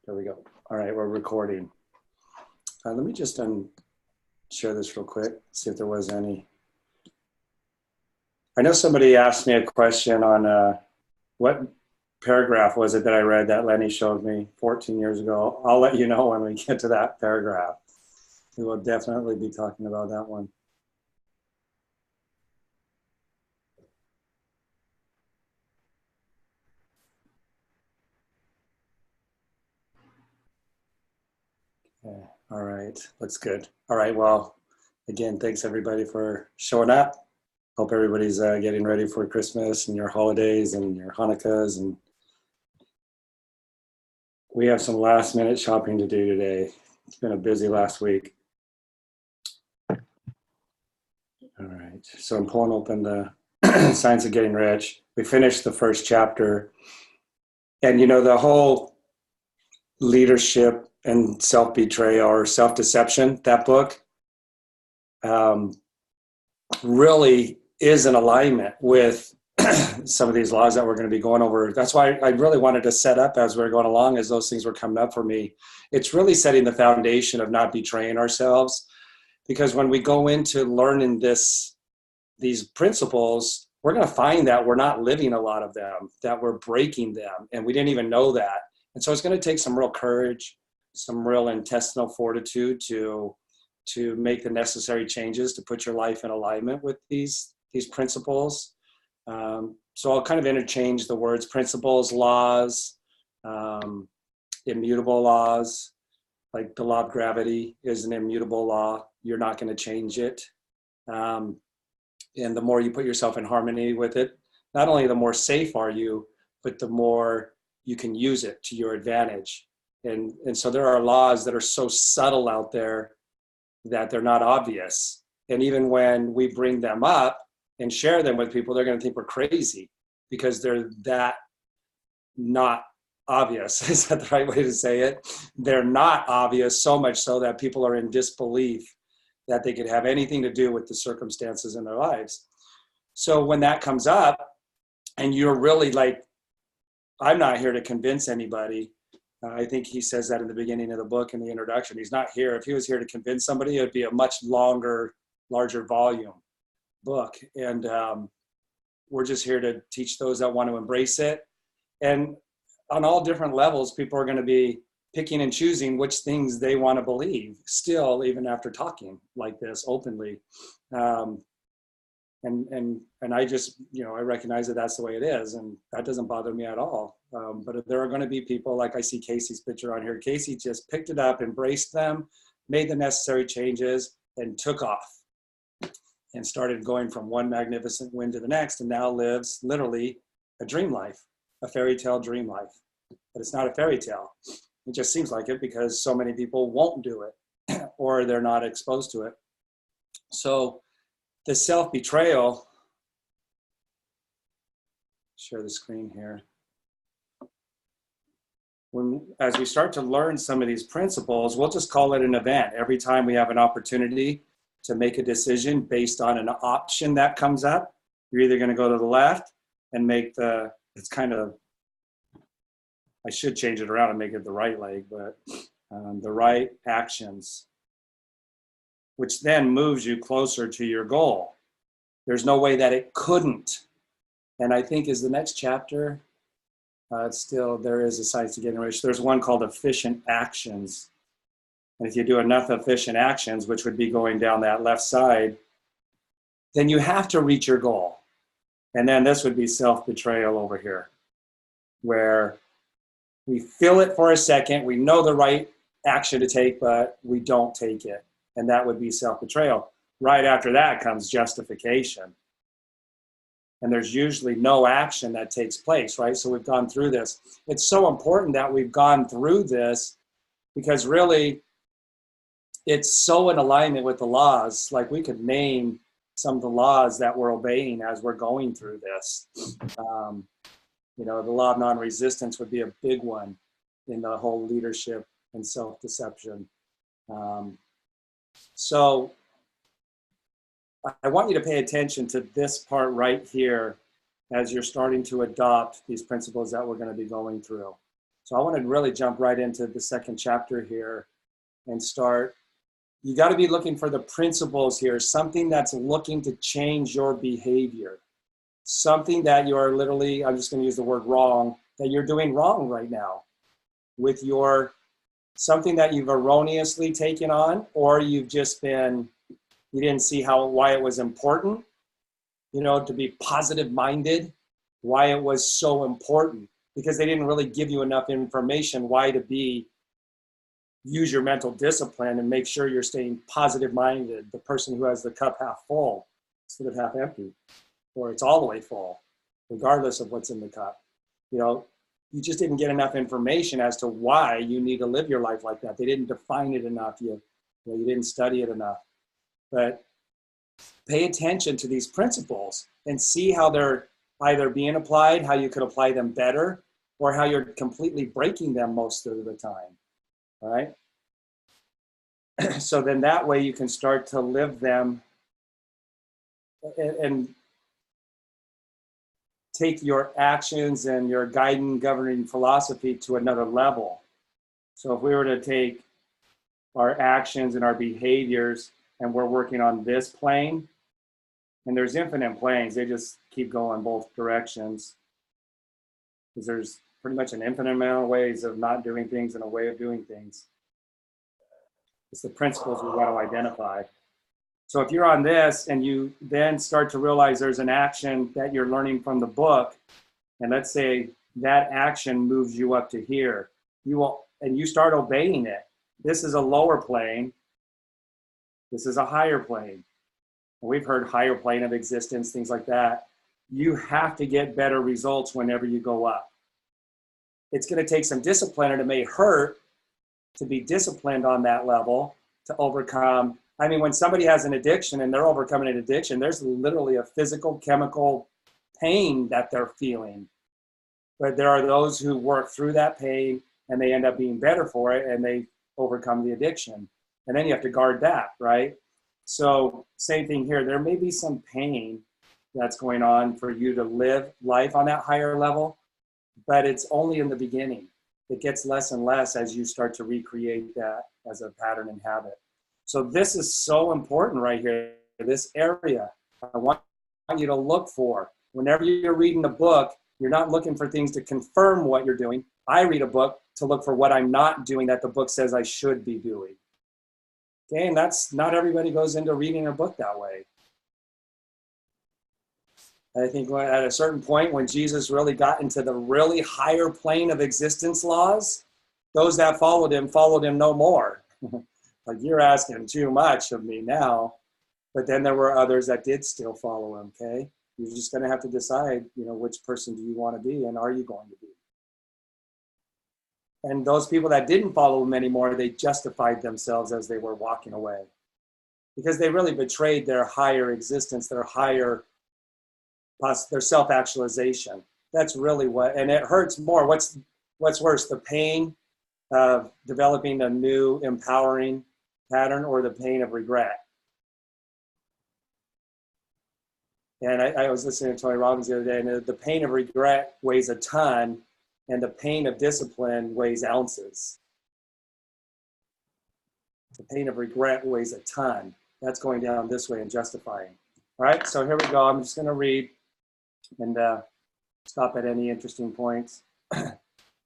There we go. All right, we're recording. Let me just share this real quick, see if there was any. I know somebody asked me a question on what paragraph was it that I read that Lenny showed me 14 years ago. I'll let you know when we get to that paragraph. We will definitely be talking about that one. Okay. All right, looks good. All right, well, again, thanks everybody for showing up. Hope everybody's getting ready for Christmas and your holidays and your Hanukkahs. And we have some last minute shopping to do today. It's been a busy last week. All right, so I'm pulling open the Science of Getting Rich. We finished the first chapter. And you know, the whole leadership and self-betrayal or self-deception, that book, really is in alignment with some of these laws that we're going to be going over. That's why I really wanted to set up as we we're going along, as those things were coming up for me. It's really setting the foundation of not betraying ourselves, because when we go into learning these principles, we're going to find that we're not living a lot of them, that we're breaking them, and we didn't even know that. And so it's going to take some real courage, some real intestinal fortitude to make the necessary changes to put your life in alignment with these principles. So I'll kind of interchange the words principles, laws, immutable laws, like the law of gravity is an immutable law. You're not going to change it. And the more you put yourself in harmony with it, not only the more safe are you, but the more you can use it to your advantage. And so there are laws that are so subtle out there that they're not obvious. And even when we bring them up and share them with people, they're going to think we're crazy because they're that not obvious. Is that the right way to say it? They're not obvious, so much so that people are in disbelief that they could have anything to do with the circumstances in their lives. So when that comes up and you're really like, I'm not here to convince anybody. I think he says that in the beginning of the book in the introduction. He's not here. If he was here to convince somebody, it would be a much longer, larger volume book. And we're just here to teach those that want to embrace it. And on all different levels, people are going to be picking and choosing which things they want to believe still, even after talking like this openly. And I just, I recognize that that's the way it is, and that doesn't bother me at all. But there are going to be people, like I see Casey's picture on here. Casey just picked it up, embraced them, made the necessary changes, and took off and started going from one magnificent win to the next, and now lives literally a dream life, a fairy tale dream life. But it's not a fairy tale. It just seems like it because so many people won't do it or they're not exposed to it. So the self-betrayal, share the screen here. As we start to learn some of these principles, we'll just call it an event. Every time we have an opportunity to make a decision based on an option that comes up, you're either going to go to the left and make it's kind of, I should change it around and make it the right leg, but the right actions, which then moves you closer to your goal. There's no way that it couldn't. And I think is the next chapter, there is a Science to Getting Rich. There's one called Efficient Actions. And if you do enough efficient actions, which would be going down that left side, then you have to reach your goal. And then this would be self-betrayal over here, where we feel it for a second, we know the right action to take, but we don't take it. And that would be self-betrayal. Right after that comes justification. And there's usually no action that takes place, right? So we've gone through this. It's so important that we've gone through this because really it's so in alignment with the laws. Like we could name some of the laws that we're obeying as we're going through this. The law of non-resistance would be a big one in the whole leadership and self-deception. So I want you to pay attention to this part right here as you're starting to adopt these principles that we're going to be going through. So I want to really jump right into the second chapter here and start. You got to be looking for the principles here, something that's looking to change your behavior, something that you're literally, I'm just going to use the word wrong, that you're doing wrong right now with your, something that you've erroneously taken on, or you've just been, you didn't see why it was important, to be positive minded, why it was so important, because they didn't really give you enough information why to use your mental discipline and make sure you're staying positive minded, the person who has the cup half full instead of half empty, or it's all the way full, regardless of what's in the cup. You just didn't get enough information as to why you need to live your life like that. They didn't define it enough. You didn't study it enough. But pay attention to these principles and see how they're either being applied, how you could apply them better, or how you're completely breaking them most of the time. All right. So then that way you can start to live them and take your actions and your guiding, governing philosophy to another level. So if we were to take our actions and our behaviors and we're working on this plane, and there's infinite planes, they just keep going both directions, because there's pretty much an infinite amount of ways of not doing things and a way of doing things. It's the principles we want to identify. So if you're on this and you then start to realize there's an action that you're learning from the book, and let's say that action moves you up to here, and you start obeying it. This is a lower plane. This is a higher plane. And we've heard higher plane of existence, things like that. You have to get better results whenever you go up. It's going to take some discipline, and it may hurt to be disciplined on that level to overcome. I mean, when somebody has an addiction and they're overcoming an addiction, there's literally a physical, chemical pain that they're feeling. But there are those who work through that pain and they end up being better for it and they overcome the addiction. And then you have to guard that, right? So same thing here. There may be some pain that's going on for you to live life on that higher level, but it's only in the beginning. It gets less and less as you start to recreate that as a pattern and habit. So this is so important right here, this area. I want you to look for. Whenever you're reading a book, you're not looking for things to confirm what you're doing. I read a book to look for what I'm not doing that the book says I should be doing. Okay, and that's not everybody goes into reading a book that way. I think at a certain point when Jesus really got into the really higher plane of existence laws, those that followed him no more. Like, you're asking too much of me now. But then there were others that did still follow him, okay? You're just going to have to decide, which person do you want to be and are you going to be? And those people that didn't follow him anymore, they justified themselves as they were walking away, because they really betrayed their higher existence, their self-actualization. That's really and it hurts more. What's worse, the pain of developing a new empowering pattern or the pain of regret? And I was listening to Tony Robbins the other day, and the pain of regret weighs a ton, and the pain of discipline weighs ounces. The pain of regret weighs a ton. That's going down this way and justifying. All right, so here we go. I'm just going to read and stop at any interesting points.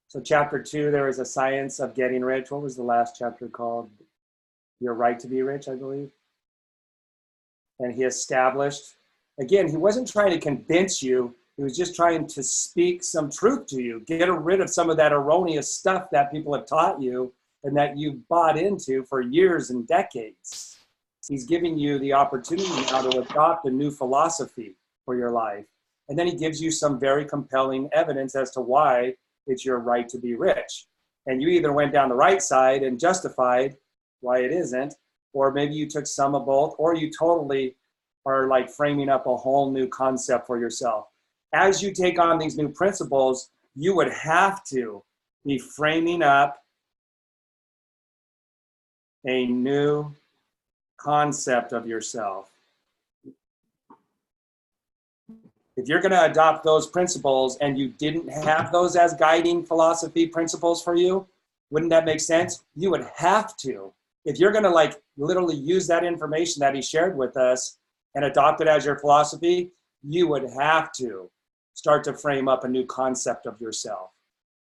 So chapter 2, there is a science of getting rich. What was the last chapter called? Your right to be rich, I believe. And he established, again, he wasn't trying to convince you. He was just trying to speak some truth to you, get rid of some of that erroneous stuff that people have taught you and that you bought into for years and decades. He's giving you the opportunity now to adopt a new philosophy for your life. And then he gives you some very compelling evidence as to why it's your right to be rich. And you either went down the right side and justified why it isn't, or maybe you took some of both, or you totally are like framing up a whole new concept for yourself. As you take on these new principles, you would have to be framing up a new concept of yourself. If you're going to adopt those principles and you didn't have those as guiding philosophy principles for you, wouldn't that make sense? You would have to. If you're going to like literally use that information that he shared with us and adopt it as your philosophy, you would have to start to frame up a new concept of yourself,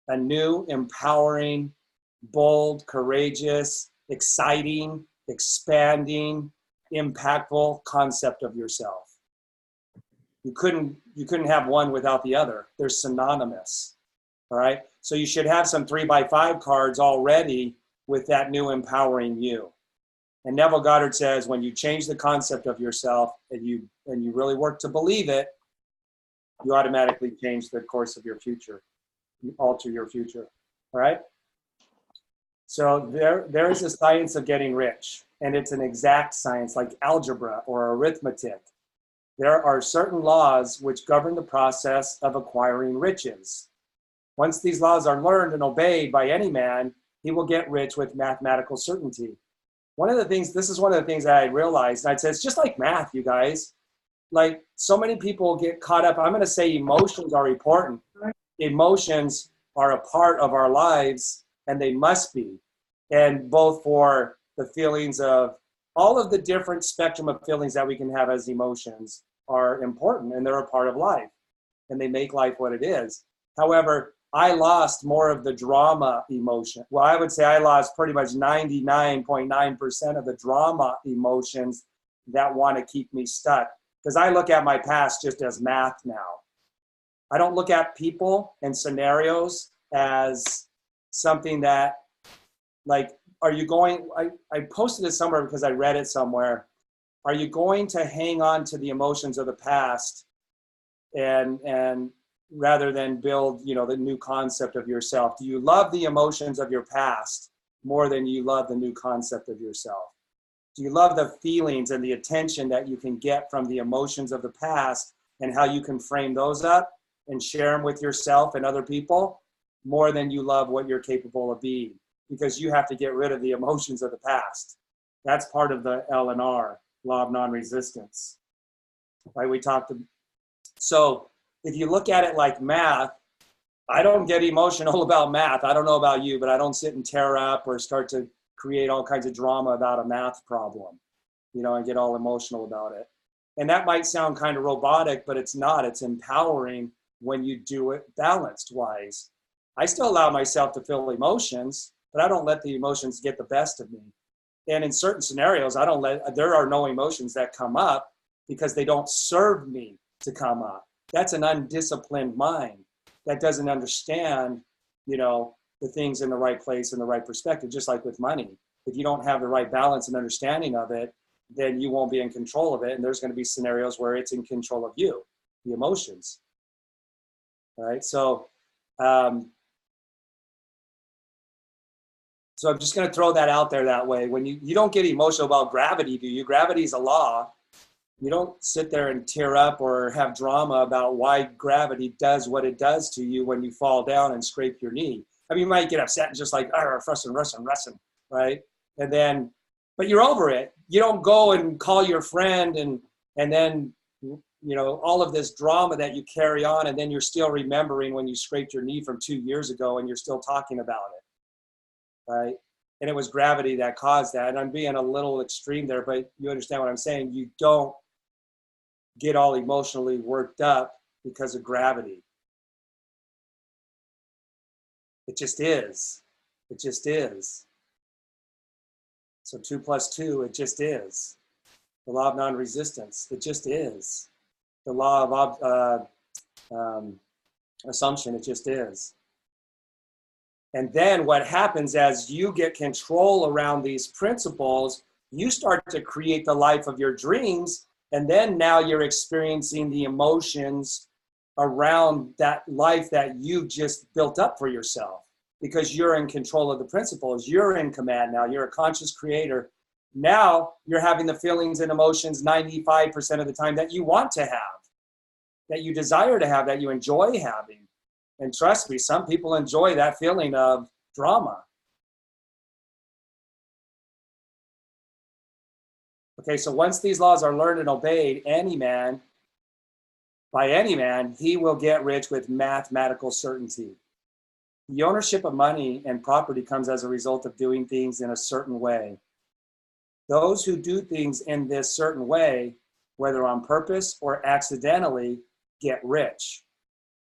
a new, empowering, bold, courageous, exciting, expanding, impactful concept of yourself. You couldn't have one without the other. They're synonymous. All right. So you should have some 3x5 cards already with that new empowering you. And Neville Goddard says, when you change the concept of yourself and you really work to believe it, you automatically change the course of your future. You alter your future. All right. So there is a science of getting rich, and it's an exact science like algebra or arithmetic. There are certain laws which govern the process of acquiring riches. Once these laws are learned and obeyed by any man, he will get rich with mathematical certainty. This is one of the things that I realized, and I'd say it's just like math, you guys. Like so many people get caught up. I'm going to say emotions are important. Emotions are a part of our lives, and they must be. And both for the feelings of all of the different spectrum of feelings that we can have as emotions are important, and they're a part of life, and they make life what it is. However, I lost more of the drama emotion. Well, I would say I lost pretty much 99.9% of the drama emotions that want to keep me stuck, because I look at my past just as math now. I don't look at people and scenarios as something that, like, are you going, I posted it somewhere because I read it somewhere. Are you going to hang on to the emotions of the past and rather than build, the new concept of yourself? Do you love the emotions of your past more than you love the new concept of yourself? Do you love the feelings and the attention that you can get from the emotions of the past and how you can frame those up and share them with yourself and other people more than you love what you're capable of being? Because you have to get rid of the emotions of the past. That's part of the LNR, law of non-resistance. Right? So if you look at it like math, I don't get emotional about math. I don't know about you, but I don't sit and tear up or start to create all kinds of drama about a math problem, and get all emotional about it. And that might sound kind of robotic, but it's not. It's empowering when you do it balanced wise. I still allow myself to feel emotions, but I don't let the emotions get the best of me. And in certain scenarios, there are no emotions that come up because they don't serve me to come up. That's an undisciplined mind that doesn't understand, the things in the right place and the right perspective, just like with money. If you don't have the right balance and understanding of it, then you won't be in control of it. And there's going to be scenarios where it's in control of you, the emotions. All right. So I'm just going to throw that out there that way. When you don't get emotional about gravity, do you? Gravity is a law. You don't sit there and tear up or have drama about why gravity does what it does to you when you fall down and scrape your knee. I mean, you might get upset and just like, Russin, right? And then, but you're over it. You don't go and call your friend and then, all of this drama that you carry on, and then you're still remembering when you scraped your knee from 2 years ago and you're still talking about it, right? And it was gravity that caused that. And I'm being a little extreme there, but you understand what I'm saying. You don't get all emotionally worked up because of gravity. It just is. It just is. So 2 + 2, it just is. The law of non-resistance, it just is. The law of assumption, it just is. And then what happens as you get control around these principles, you start to create the life of your dreams. And then now you're experiencing the emotions around that life that you just built up for yourself, because you're in control of the principles. You're in command now. You're a conscious creator. Now you're having the feelings and emotions 95% of the time that you want to have, that you desire to have, that you enjoy having. And trust me, some people enjoy that feeling of drama. Okay, so once these laws are learned and obeyed, any man by any man, he will get rich with mathematical certainty. The ownership of money and property comes as a result of doing things in a certain way. Those who do things in this certain way, whether on purpose or accidentally, get rich,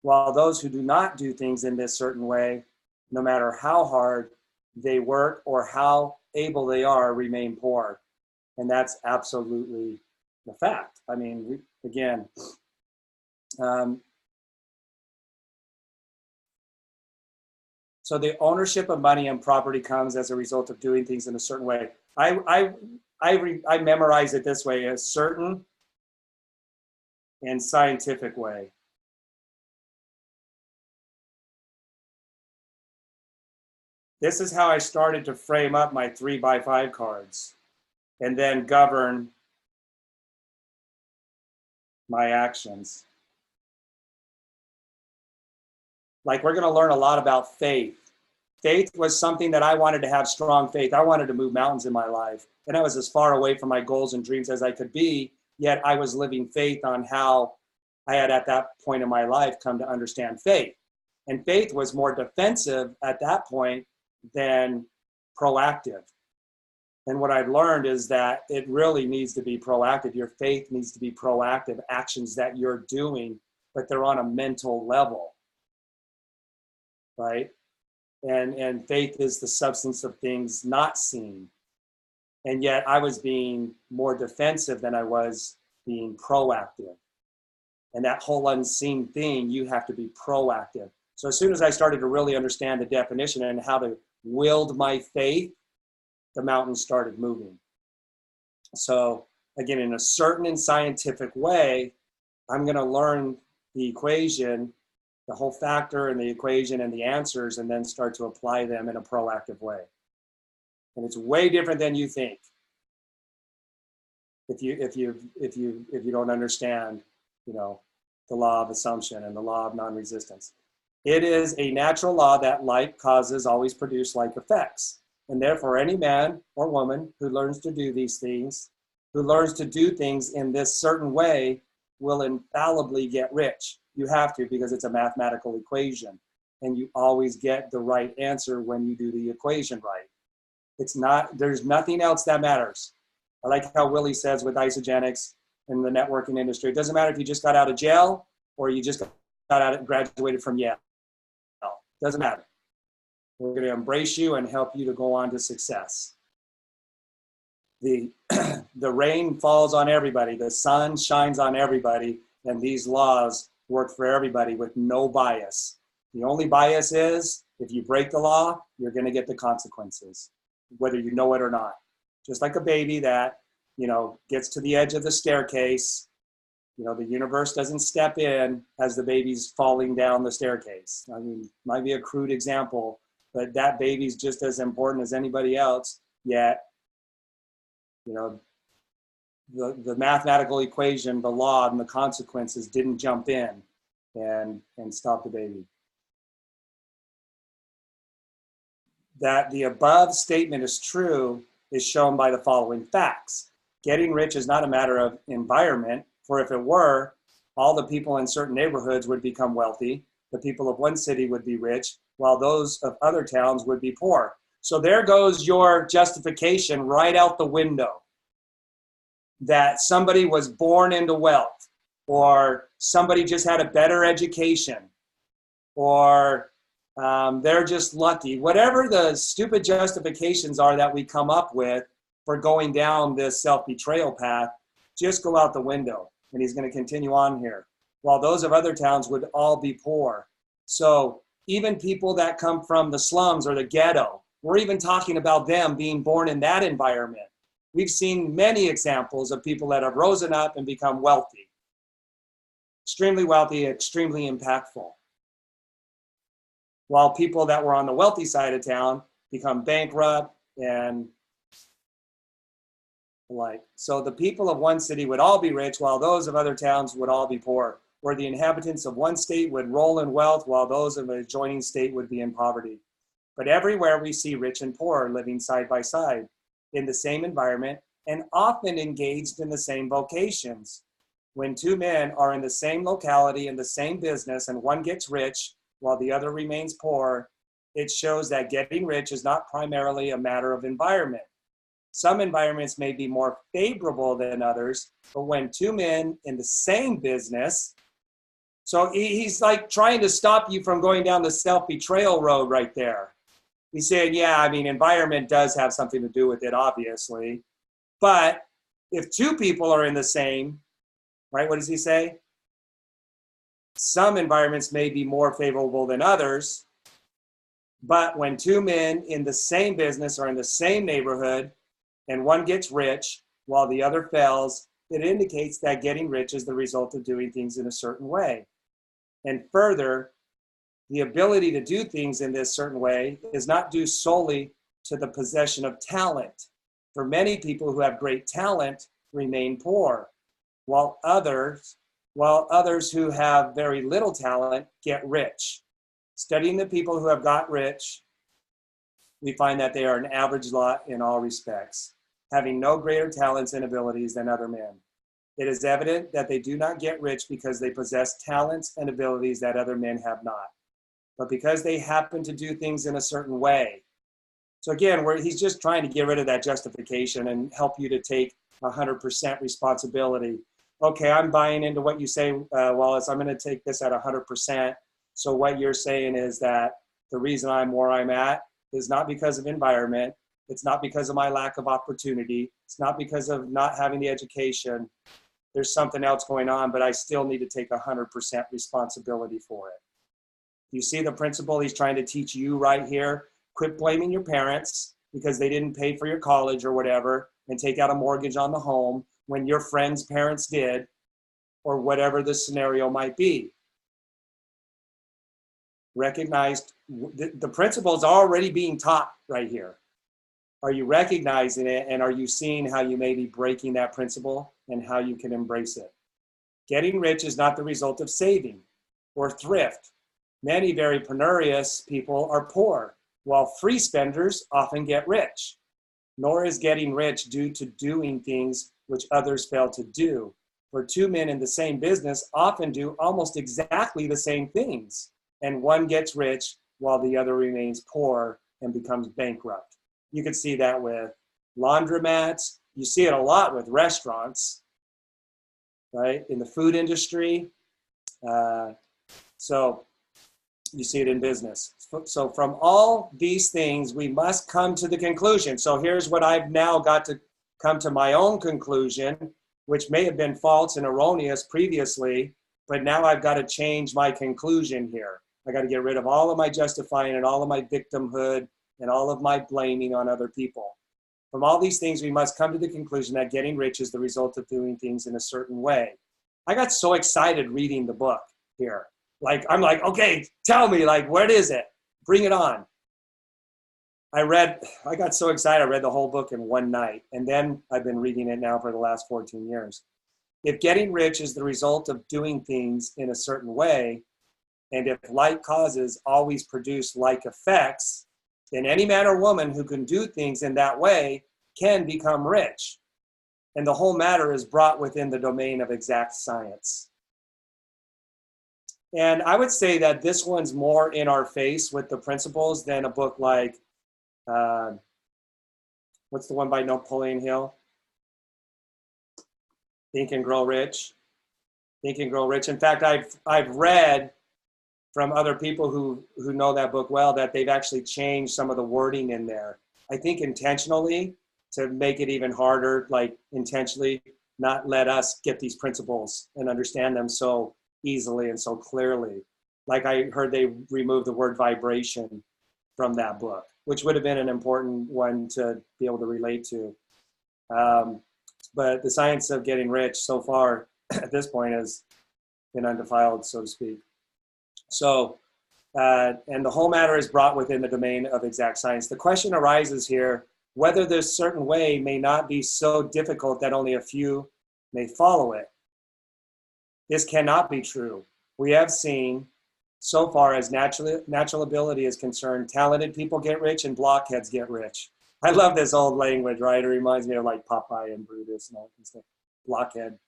while those who do not do things in this certain way, no matter how hard they work or how able they are, remain poor. And that's absolutely the fact. I mean, again, so the ownership of money and property comes as a result of doing things in a certain way. I memorize it this way: a certain and scientific way. This is how I started to frame up my 3x5 cards and then govern my actions. Like, we're going to learn a lot about faith. Faith was something that I wanted to have strong faith. I wanted to move mountains in my life. And I was as far away from my goals and dreams as I could be, yet I was living faith on how I had at that point in my life come to understand faith. And faith was more defensive at that point than proactive. And what I've learned is that it really needs to be proactive. Your faith needs to be proactive actions that you're doing, but they're on a mental level, right? And faith is the substance of things not seen. And yet I was being more defensive than I was being proactive. And that whole unseen thing, you have to be proactive. So as soon as I started to really understand the definition and how to wield my faith, the mountains started moving. So again, in a certain and scientific way, I'm going to learn the equation, the whole factor and the equation and the answers, and then start to apply them in a proactive way. And it's way different than you think. If you don't understand, the law of assumption and the law of non-resistance. It is a natural law that like causes always produce like effects. And therefore, any man or woman who learns to do these things, who learns to do things in this certain way, will infallibly get rich. You have to, because it's a mathematical equation. And you always get the right answer when you do the equation right. There's nothing else that matters. I like how Willie says with isogenics in the networking industry, it doesn't matter if you just got out of jail or you just graduated from Yale. Doesn't matter. We're going to embrace you and help you to go on to success. The rain falls on everybody. The sun shines on everybody. And these laws work for everybody with no bias. The only bias is if you break the law, you're going to get the consequences, whether you know it or not. Just like a baby that, gets to the edge of the staircase, the universe doesn't step in as the baby's falling down the staircase. I mean, might be a crude example, but that baby's just as important as anybody else, yet, the mathematical equation, the law, and the consequences didn't jump in and stop the baby. That the above statement is true is shown by the following facts. Getting rich is not a matter of environment, for if it were, all the people in certain neighborhoods would become wealthy. The people of one city would be rich, while those of other towns would be poor. So there goes your justification right out the window. That somebody was born into wealth, or somebody just had a better education, or they're just lucky. Whatever the stupid justifications are that we come up with for going down this self-betrayal path, just go out the window. And he's going to continue on here. While those of other towns would all be poor. So even people that come from the slums or the ghetto, we're even talking about them being born in that environment. We've seen many examples of people that have risen up and become wealthy. Extremely wealthy, extremely impactful. While people that were on the wealthy side of town become bankrupt and so the people of one city would all be rich, while those of other towns would all be poor. Or the inhabitants of one state would roll in wealth, while those of an adjoining state would be in poverty. But everywhere we see rich and poor living side by side in the same environment and often engaged in the same vocations. When two men are in the same locality, in the same business, and one gets rich while the other remains poor, it shows that getting rich is not primarily a matter of environment. Some environments may be more favorable than others, but when two men in the same business, so he's like trying to stop you from going down the self-betrayal road right there. He's saying, yeah, I mean, environment does have something to do with it, obviously. But if two people are in the same, right, what does he say? Some environments may be more favorable than others, but when two men in the same business are in the same neighborhood and one gets rich while the other fails, it indicates that getting rich is the result of doing things in a certain way. And further, the ability to do things in this certain way is not due solely to the possession of talent. For many people who have great talent remain poor, while others who have very little talent get rich. Studying the people who have got rich, we find that they are an average lot in all respects, having no greater talents and abilities than other men. It is evident that they do not get rich because they possess talents and abilities that other men have not, but because they happen to do things in a certain way. So again, he's just trying to get rid of that justification and help you to take 100% responsibility. Okay, I'm buying into what you say, Wallace. I'm going to take this at 100%. So what you're saying is that the reason I'm where I'm at is not because of environment. It's not because of my lack of opportunity. It's not because of not having the education. There's something else going on, but I still need to take 100% responsibility for it. You see the principle he's trying to teach you right here? Quit blaming your parents because they didn't pay for your college or whatever and take out a mortgage on the home when your friend's parents did, or whatever the scenario might be. Recognized, the principle is already being taught right here. Are you recognizing it, and are you seeing how you may be breaking that principle and how you can embrace it? Getting rich is not the result of saving or thrift. Many very penurious people are poor, while free spenders often get rich. Nor is getting rich due to doing things which others fail to do. For two men in the same business often do almost exactly the same things, and one gets rich while the other remains poor and becomes bankrupt. You can see that with laundromats. You see it a lot with restaurants, right? In the food industry. So you see it in business. So from all these things, we must come to the conclusion. So here's what I've now got to come to my own conclusion, which may have been false and erroneous previously, but now I've got to change my conclusion here. I got to get rid of all of my justifying and all of my victimhood and all of my blaming on other people. From all these things, we must come to the conclusion that getting rich is the result of doing things in a certain way. I got so excited reading the book here. I'm like, okay, tell me, what is it? Bring it on. I got so excited, I read the whole book in one night, and then I've been reading it now for the last 14 years. If getting rich is the result of doing things in a certain way, and if like causes always produce like effects, then any man or woman who can do things in that way can become rich. And the whole matter is brought within the domain of exact science. And I would say that this one's more in our face with the principles than a book like, what's the one by Napoleon Hill? Think and Grow Rich. Think and Grow Rich. In fact, I've read from other people who know that book well that they've actually changed some of the wording in there. I think intentionally to make it even harder, intentionally not let us get these principles and understand them so easily and so clearly. I heard they removed the word vibration from that book, which would have been an important one to be able to relate to. But the science of getting rich so far at this point has been undefiled, so to speak. So, and the whole matter is brought within the domain of exact science. The question arises here, whether this certain way may not be so difficult that only a few may follow it. This cannot be true. We have seen, so far as natural ability is concerned, talented people get rich and blockheads get rich. I love this old language, right? It reminds me of Popeye and Brutus and all that stuff. Blockhead.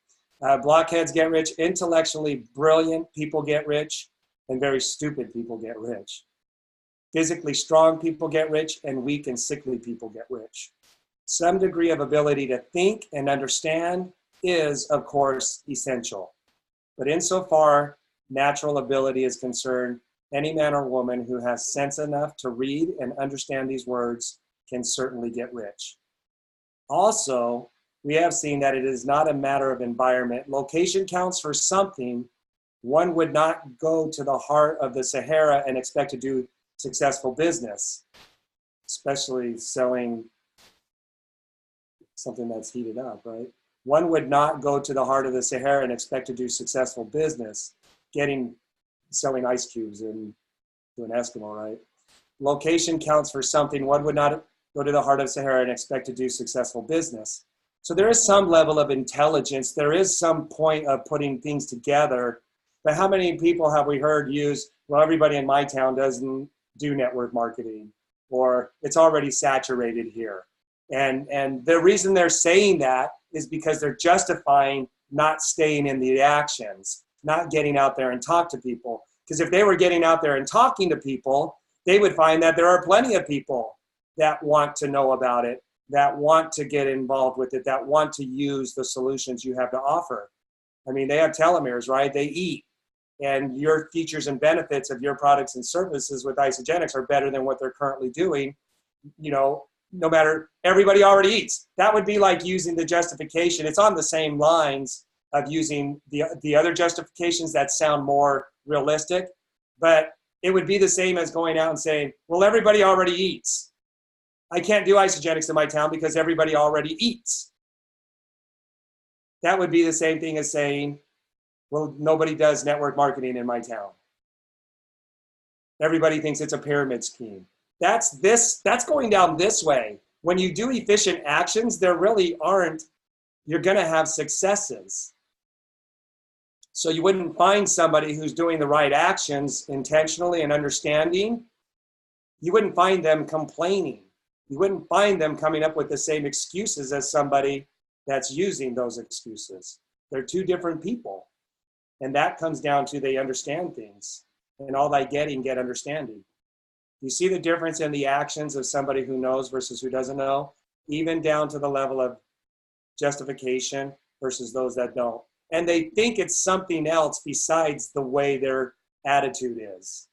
Blockheads get rich, intellectually brilliant people get rich, and very stupid people get rich. Physically strong people get rich, and weak and sickly people get rich. Some degree of ability to think and understand is, of course, essential. But insofar natural ability is concerned, any man or woman who has sense enough to read and understand these words can certainly get rich. Also, we have seen that it is not a matter of environment. Location counts for something. One would not go to the heart of the Sahara and expect to do successful business, especially selling something that's heated up, right? One would not go to the heart of the Sahara and expect to do successful business, selling ice cubes to an Eskimo, right? Location counts for something. One would not go to the heart of Sahara and expect to do successful business. So there is some level of intelligence. There is some point of putting things together. But how many people have we heard use, well, everybody in my town doesn't do network marketing, or it's already saturated here. And the reason they're saying that is because they're justifying not staying in the actions, not getting out there and talk to people. Because if they were getting out there and talking to people, they would find that there are plenty of people that want to know about it, that want to get involved with it, that want to use the solutions you have to offer. I mean, they have telomeres, right? They eat. And your features and benefits of your products and services with Isogenics are better than what they're currently doing. You know, no matter, everybody already eats. That would be like using the justification. It's on the same lines of using the other justifications that sound more realistic, but it would be the same as going out and saying, well, everybody already eats. I can't do Isogenics in my town because everybody already eats. That would be the same thing as saying, well, nobody does network marketing in my town. Everybody thinks it's a pyramid scheme. That's going down this way. When you do efficient actions, there really aren't, you're gonna have successes. So you wouldn't find somebody who's doing the right actions intentionally and understanding. You wouldn't find them complaining. You wouldn't find them coming up with the same excuses as somebody that's using those excuses. They're two different people. And that comes down to they understand things. And all they get understanding. You see the difference in the actions of somebody who knows versus who doesn't know, even down to the level of justification versus those that don't. And they think it's something else besides the way their attitude is.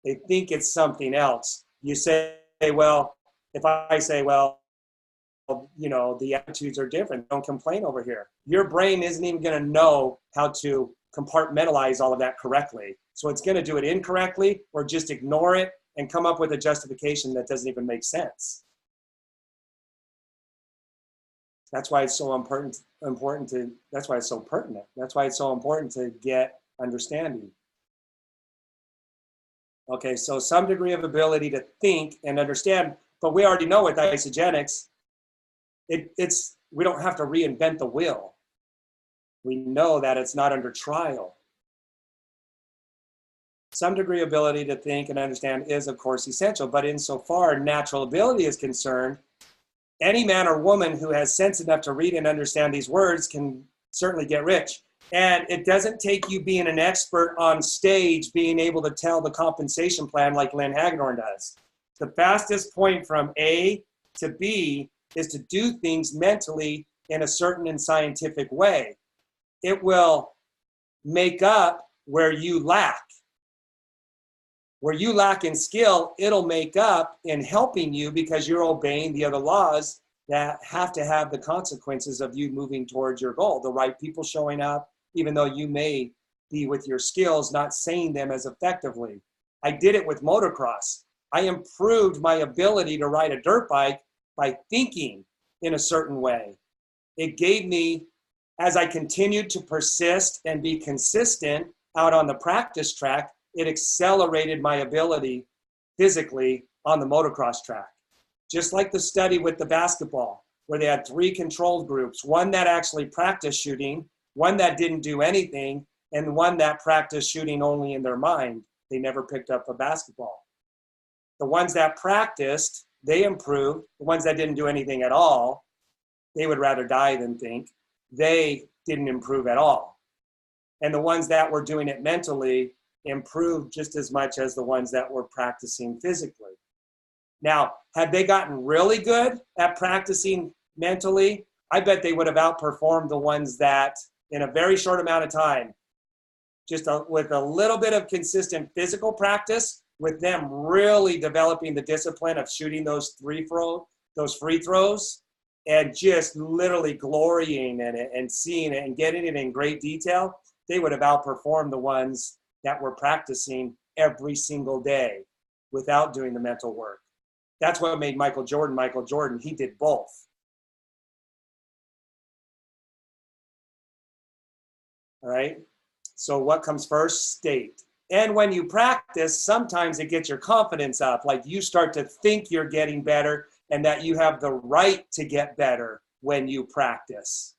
They think it's something else. You say, well, if I say, well, you know, the attitudes are different, don't complain over here. Your brain isn't even going to know how to compartmentalize all of that correctly. So it's going to do it incorrectly or just ignore it and come up with a justification that doesn't even make sense. That's why it's so important to, that's why it's so pertinent. That's why it's so important to get understanding. Okay, so some degree of ability to think and understand, but we already know with Isogenics, we don't have to reinvent the wheel. We know that it's not under trial. Some degree of ability to think and understand is, of course, essential, but insofar natural ability is concerned, any man or woman who has sense enough to read and understand these words can certainly get rich. And it doesn't take you being an expert on stage, being able to tell the compensation plan like Lynn Hagedorn does. The fastest point from A to B is to do things mentally in a certain and scientific way. It will make up where you lack. Where you lack in skill, it'll make up in helping you because you're obeying the other laws that have to have the consequences of you moving towards your goal. The right people showing up, even though you may be with your skills, not saying them as effectively. I did it with motocross. I improved my ability to ride a dirt bike by thinking in a certain way. It gave me, as I continued to persist and be consistent out on the practice track, it accelerated my ability physically on the motocross track. Just like the study with the basketball, where they had 3 controlled groups, one that actually practiced shooting, one that didn't do anything, and one that practiced shooting only in their mind. They never picked up a basketball. The ones that practiced, they improved. The ones that didn't do anything at all, they would rather die than think. They didn't improve at all. And the ones that were doing it mentally improved just as much as the ones that were practicing physically. Now, had they gotten really good at practicing mentally, I bet they would have outperformed the ones that in a very short amount of time, with a little bit of consistent physical practice, with them really developing the discipline of shooting those free throws, and just literally glorying in it and seeing it and getting it in great detail, they would have outperformed the ones that were practicing every single day without doing the mental work. That's what made Michael Jordan Michael Jordan. He did both. All right. So what comes first? State. And when you practice, sometimes it gets your confidence up. Like you start to think you're getting better and that you have the right to get better when you practice.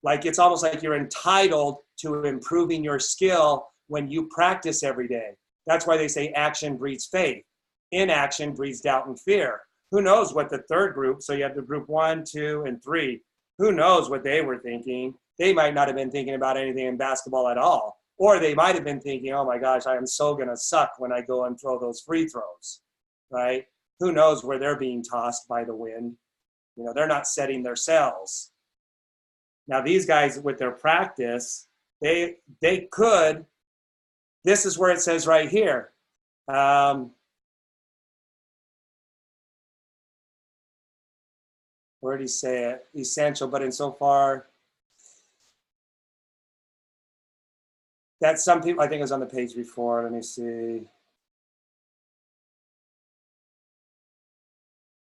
Like it's almost like you're entitled to improving your skill when you practice every day. That's why they say action breeds faith. Inaction breeds doubt and fear. Who knows what the third group, so you have the group 1, 2, and 3, who knows what they were thinking? They might not have been thinking about anything in basketball at all. Or they might have been thinking, oh my gosh, I am so going to suck when I go and throw those free throws, right? Who knows where they're being tossed by the wind? You know, they're not setting their sails. Now these guys with their practice, they could, this is where it says right here. Where did he say it? Essential, but insofar that some people, I think it was on the page before, let me see.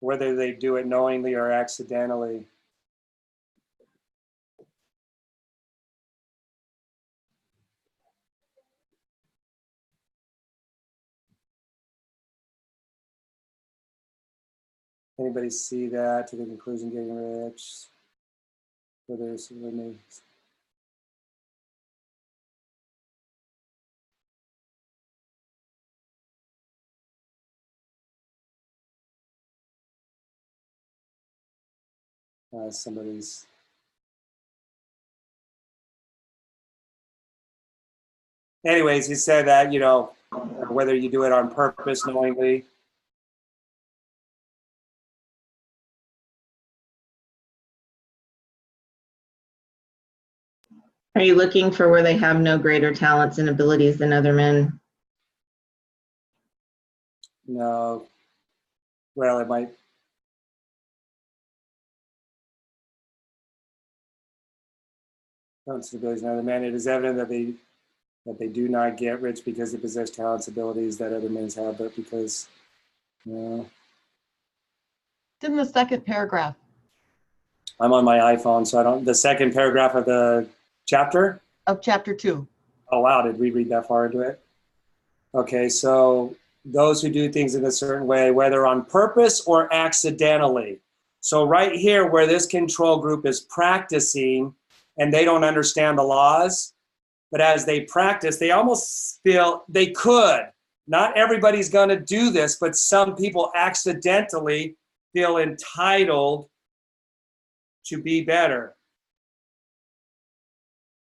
Whether they do it knowingly or accidentally. Anybody see that? To the conclusion, getting rich. Whether it's somebody's. Anyways, he said that, you know, whether you do it on purpose, knowingly. Are you looking for where they have no greater talents and abilities than other men? No. Well, it might. Talents and abilities than other men. It is evident that they do not get rich because they possess talents, abilities that other men have, but because, you know. It's in the second paragraph. I'm on my iPhone, so I don't. The second paragraph of the chapter? Of chapter 2. Oh, wow. Did we read that far into it? Okay, so those who do things in a certain way, whether on purpose or accidentally. So right here where this control group is practicing and they don't understand the laws, but as they practice, they almost feel they could. Not everybody's going to do this, but some people accidentally feel entitled to be better.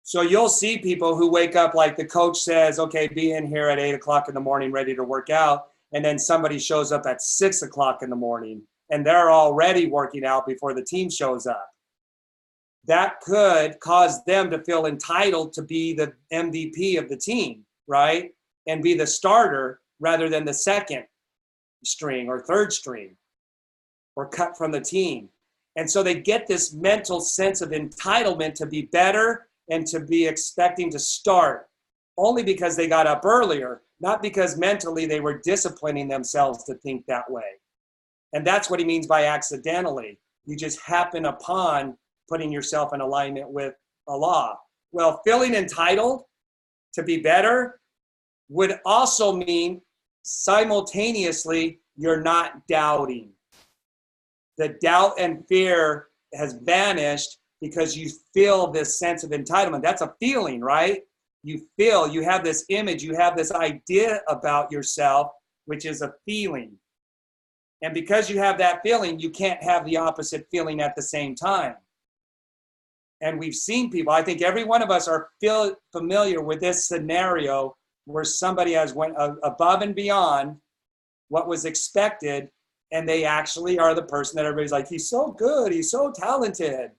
So you'll see people who wake up like the coach says, okay, be in here at 8 o'clock in the morning ready to work out. And then somebody shows up at 6 o'clock in the morning and they're already working out before the team shows up. That could cause them to feel entitled to be the MVP of the team, right? And be the starter rather than the second string or third string or cut from the team. And so they get this mental sense of entitlement to be better and to be expecting to start only because they got up earlier, not because mentally they were disciplining themselves to think that way. And that's what he means by accidentally. You just happen upon putting yourself in alignment with a law. Well, feeling entitled to be better would also mean simultaneously you're not doubting. The doubt and fear has vanished because you feel this sense of entitlement. That's a feeling, right? You feel, you have this image, you have this idea about yourself, which is a feeling. And because you have that feeling, you can't have the opposite feeling at the same time. And we've seen people, I think every one of us are familiar with this scenario where somebody has went above and beyond what was expected, and they actually are the person that everybody's like, he's so good, he's so talented.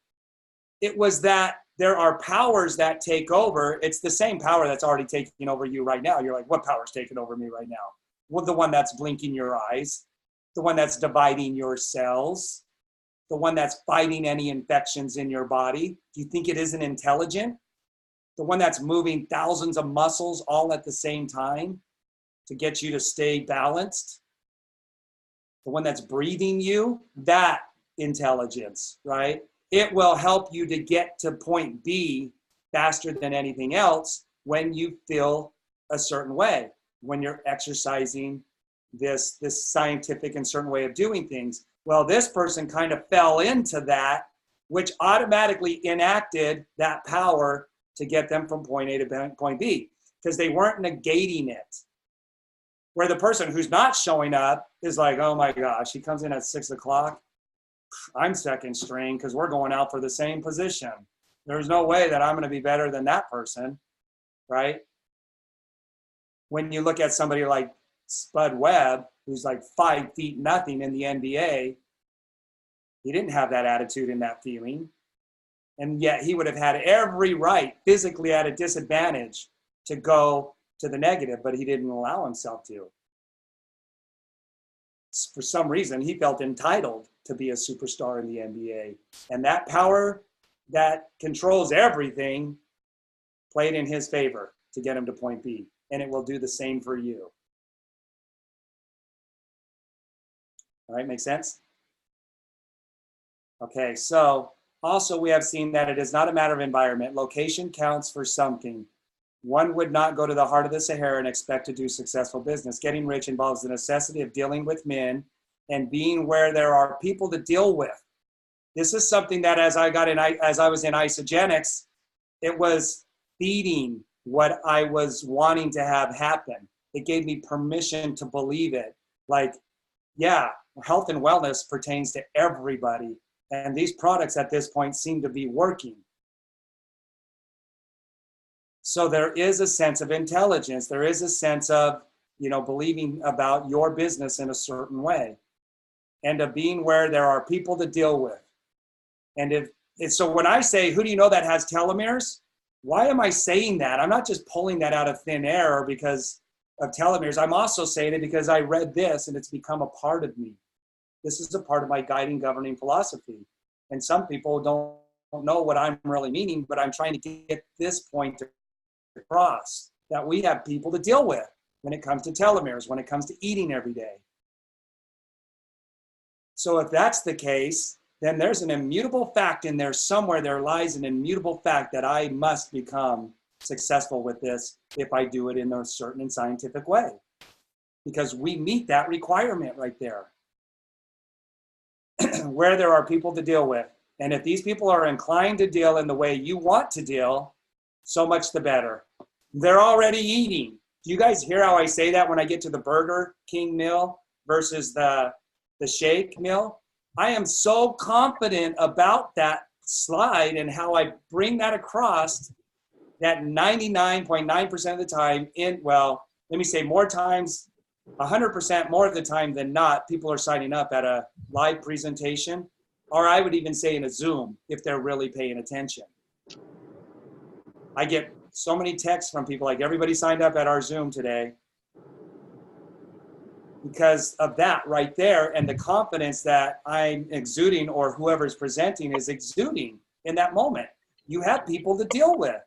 It was that there are powers that take over. It's the same power that's already taking over you right now. You're like, what power's taking over me right now? Well, the one that's blinking your eyes, the one that's dividing your cells, the one that's fighting any infections in your body. Do you think it isn't intelligent? The one that's moving thousands of muscles all at the same time to get you to stay balanced. The one that's breathing you, that intelligence, right? It will help you to get to point B faster than anything else when you feel a certain way, when you're exercising this scientific and certain way of doing things. Well, this person kind of fell into that, which automatically enacted that power to get them from point A to point B, because they weren't negating it. Where the person who's not showing up is like, oh my gosh, he comes in at 6 o'clock. I'm second string because we're going out for the same position. There's no way that I'm going to be better than that person, right? When you look at somebody like Spud Webb, who's like 5 feet nothing in the NBA, he didn't have that attitude and that feeling. And yet he would have had every right, physically at a disadvantage, to go to the negative, but he didn't allow himself to. For some reason, he felt entitled to be a superstar in the NBA. And that power that controls everything played in his favor to get him to point B. And it will do the same for you. All right, make sense? Okay, so also we have seen that it is not a matter of environment. Location counts for something. One would not go to the heart of the Sahara and expect to do successful business. Getting rich involves the necessity of dealing with men and being where there are people to deal with. This is something that as I was in isogenics, it was feeding what I was wanting to have happen. It gave me permission to believe it. Like, yeah, health and wellness pertains to everybody. And these products at this point seem to be working. So there is a sense of intelligence. There is a sense of, believing about your business in a certain way, and of being where there are people to deal with. And so when I say, who do you know that has telomeres? Why am I saying that? I'm not just pulling that out of thin air because of telomeres. I'm also saying it because I read this and it's become a part of me. This is a part of my guiding, governing philosophy. And some people don't know what I'm really meaning, but I'm trying to get this point across, that we have people to deal with when it comes to telomeres, when it comes to eating every day. So if that's the case, then there's an immutable fact in there somewhere. There lies an immutable fact that I must become successful with this if I do it in a certain and scientific way, because we meet that requirement right there. Where there are people to deal with. And if these people are inclined to deal in the way you want to deal, so much the better. They're already eating. Do you guys hear how I say that when I get to the Burger King meal versus the shake meal? I am so confident about that slide and how I bring that across, that 99.9% of the time more times, 100% more of the time than not, people are signing up at a live presentation, or I would even say in a Zoom if they're really paying attention. I get so many texts from people like, everybody signed up at our Zoom today because of that right there, and the confidence that I'm exuding or whoever's presenting is exuding in that moment. You have people to deal with.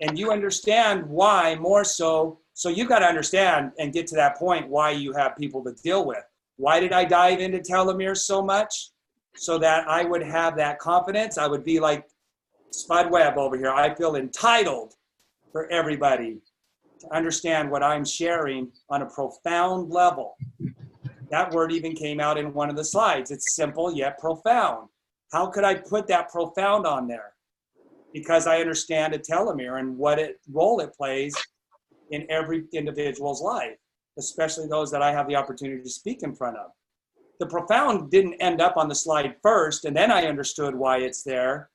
And you understand why more so. So you've got to understand and get to that point why you have people to deal with. Why did I dive into telomeres so much? So that I would have that confidence. I would be like Spud Webb over here. I feel entitled for everybody to understand what I'm sharing on a profound level. That word even came out in one of the slides. It's simple yet profound. How could I put that profound on there? Because I understand a telomere and what role it plays in every individual's life, especially those that I have the opportunity to speak in front of. the profound didn't end up on the slide first, and then I understood why it's there.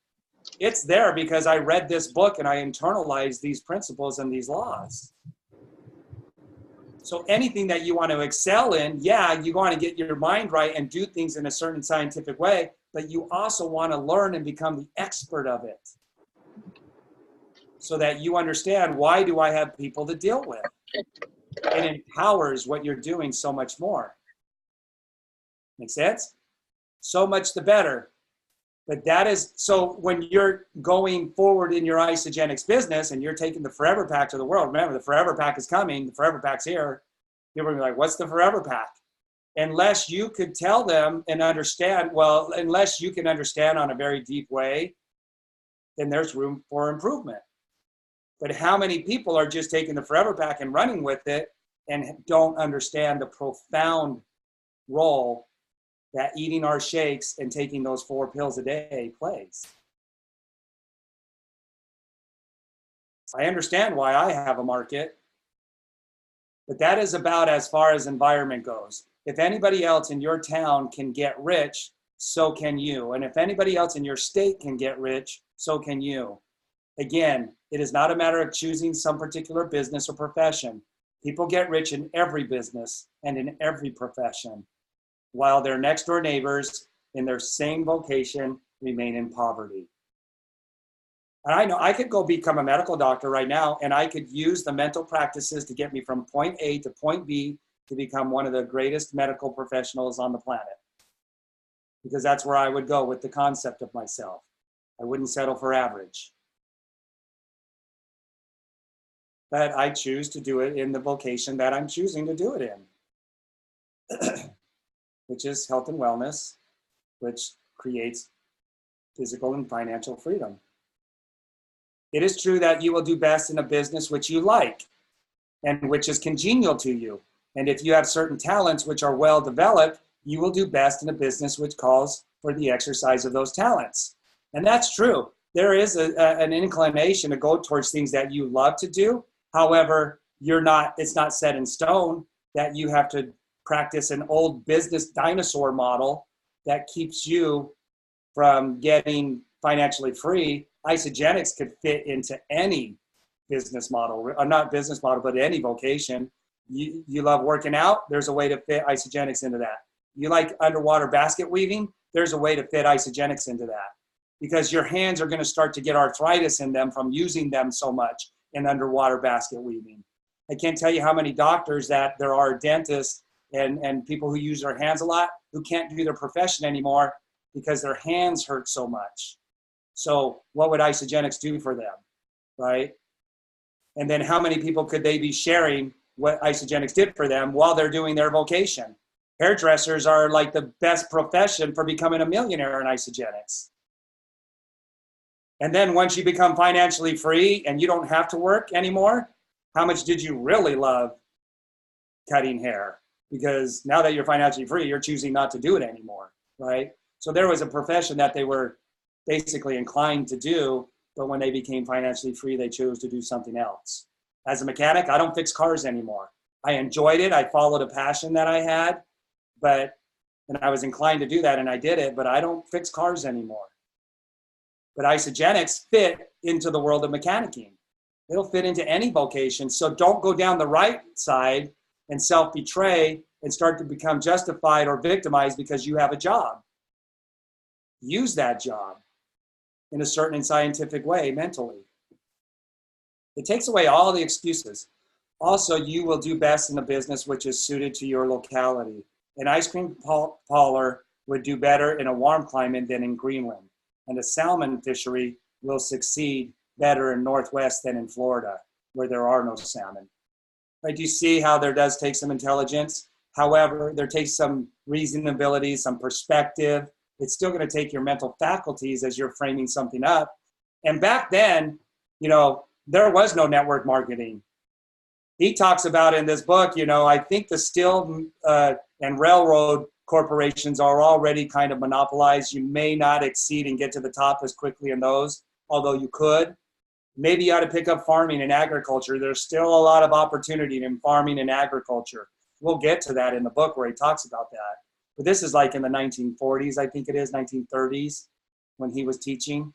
It's there because I read this book and I internalized these principles and these laws. So anything that you want to excel in, yeah, you want to get your mind right and do things in a certain scientific way, but you also want to learn and become the expert of it so that you understand, why do I have people to deal with? It empowers what you're doing so much more. Make sense? So much the better. But that is, so when you're going forward in your isogenics business and you're taking the forever pack to the world, remember the forever pack is coming, the forever pack's here. People are gonna be like, what's the forever pack? Unless you could tell them and understand, well, unless you can understand on a very deep way, then there's room for improvement. But how many people are just taking the forever pack and running with it and don't understand the profound role that eating our shakes and taking those 4 pills a day plays? I understand why I have a market, but that is about as far as environment goes. If anybody else in your town can get rich, so can you. And if anybody else in your state can get rich, so can you. Again, it is not a matter of choosing some particular business or profession. People get rich in every business and in every profession, while their next door neighbors in their same vocation remain in poverty. And I know I could go become a medical doctor right now, and I could use the mental practices to get me from point A to point B to become one of the greatest medical professionals on the planet. Because that's where I would go with the concept of myself. I wouldn't settle for average. But I choose to do it in the vocation that I'm choosing to do it in, which is health and wellness, which creates physical and financial freedom. It is true that you will do best in a business which you like and which is congenial to you. And if you have certain talents which are well developed, you will do best in a business which calls for the exercise of those talents. And that's true. There is an inclination to go towards things that you love to do. However, it's not set in stone that you have to practice an old business dinosaur model that keeps you from getting financially free. Isogenics could fit into any business model, or not business model, but any vocation. You love working out, there's a way to fit isogenics into that. You like underwater basket weaving, there's a way to fit isogenics into that. Because your hands are going to start to get arthritis in them from using them so much in underwater basket weaving. I can't tell you how many doctors that there are, dentists and people who use their hands a lot, who can't do their profession anymore because their hands hurt so much. So what would isogenics do for them, right? And then how many people could they be sharing what isogenics did for them while they're doing their vocation? Hairdressers are like the best profession for becoming a millionaire in isogenics. And then once you become financially free and you don't have to work anymore, how much did you really love cutting hair? Because now that you're financially free, you're choosing not to do it anymore, right? So there was a profession that they were basically inclined to do, but when they became financially free, they chose to do something else. As a mechanic, I don't fix cars anymore. I enjoyed it. I followed a passion that I had, and I was inclined to do that, and I did it, but I don't fix cars anymore. But isogenics fit into the world of mechanicking. It'll fit into any vocation. So don't go down the right side and self-betray and start to become justified or victimized because you have a job. Use that job in a certain scientific way mentally. It takes away all the excuses. Also, you will do best in a business which is suited to your locality. An ice cream parlor would do better in a warm climate than in Greenland. And a salmon fishery will succeed better in Northwest than in Florida, where there are no salmon. Right? Do you see how there does take some intelligence? However, there takes some reasonability, some perspective. It's still going to take your mental faculties as you're framing something up. And back then, there was no network marketing. He talks about in this book, I think the steel and railroad corporations are already kind of monopolized. You may not exceed and get to the top as quickly in those, although you could. Maybe you ought to pick up farming and agriculture. There's still a lot of opportunity in farming and agriculture. We'll get to that in the book where he talks about that. But this is like in the 1940s, I think it is, 1930s, when he was teaching.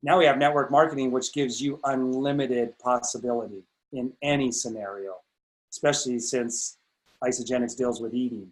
Now we have network marketing, which gives you unlimited possibility in any scenario, especially since Isagenix deals with eating.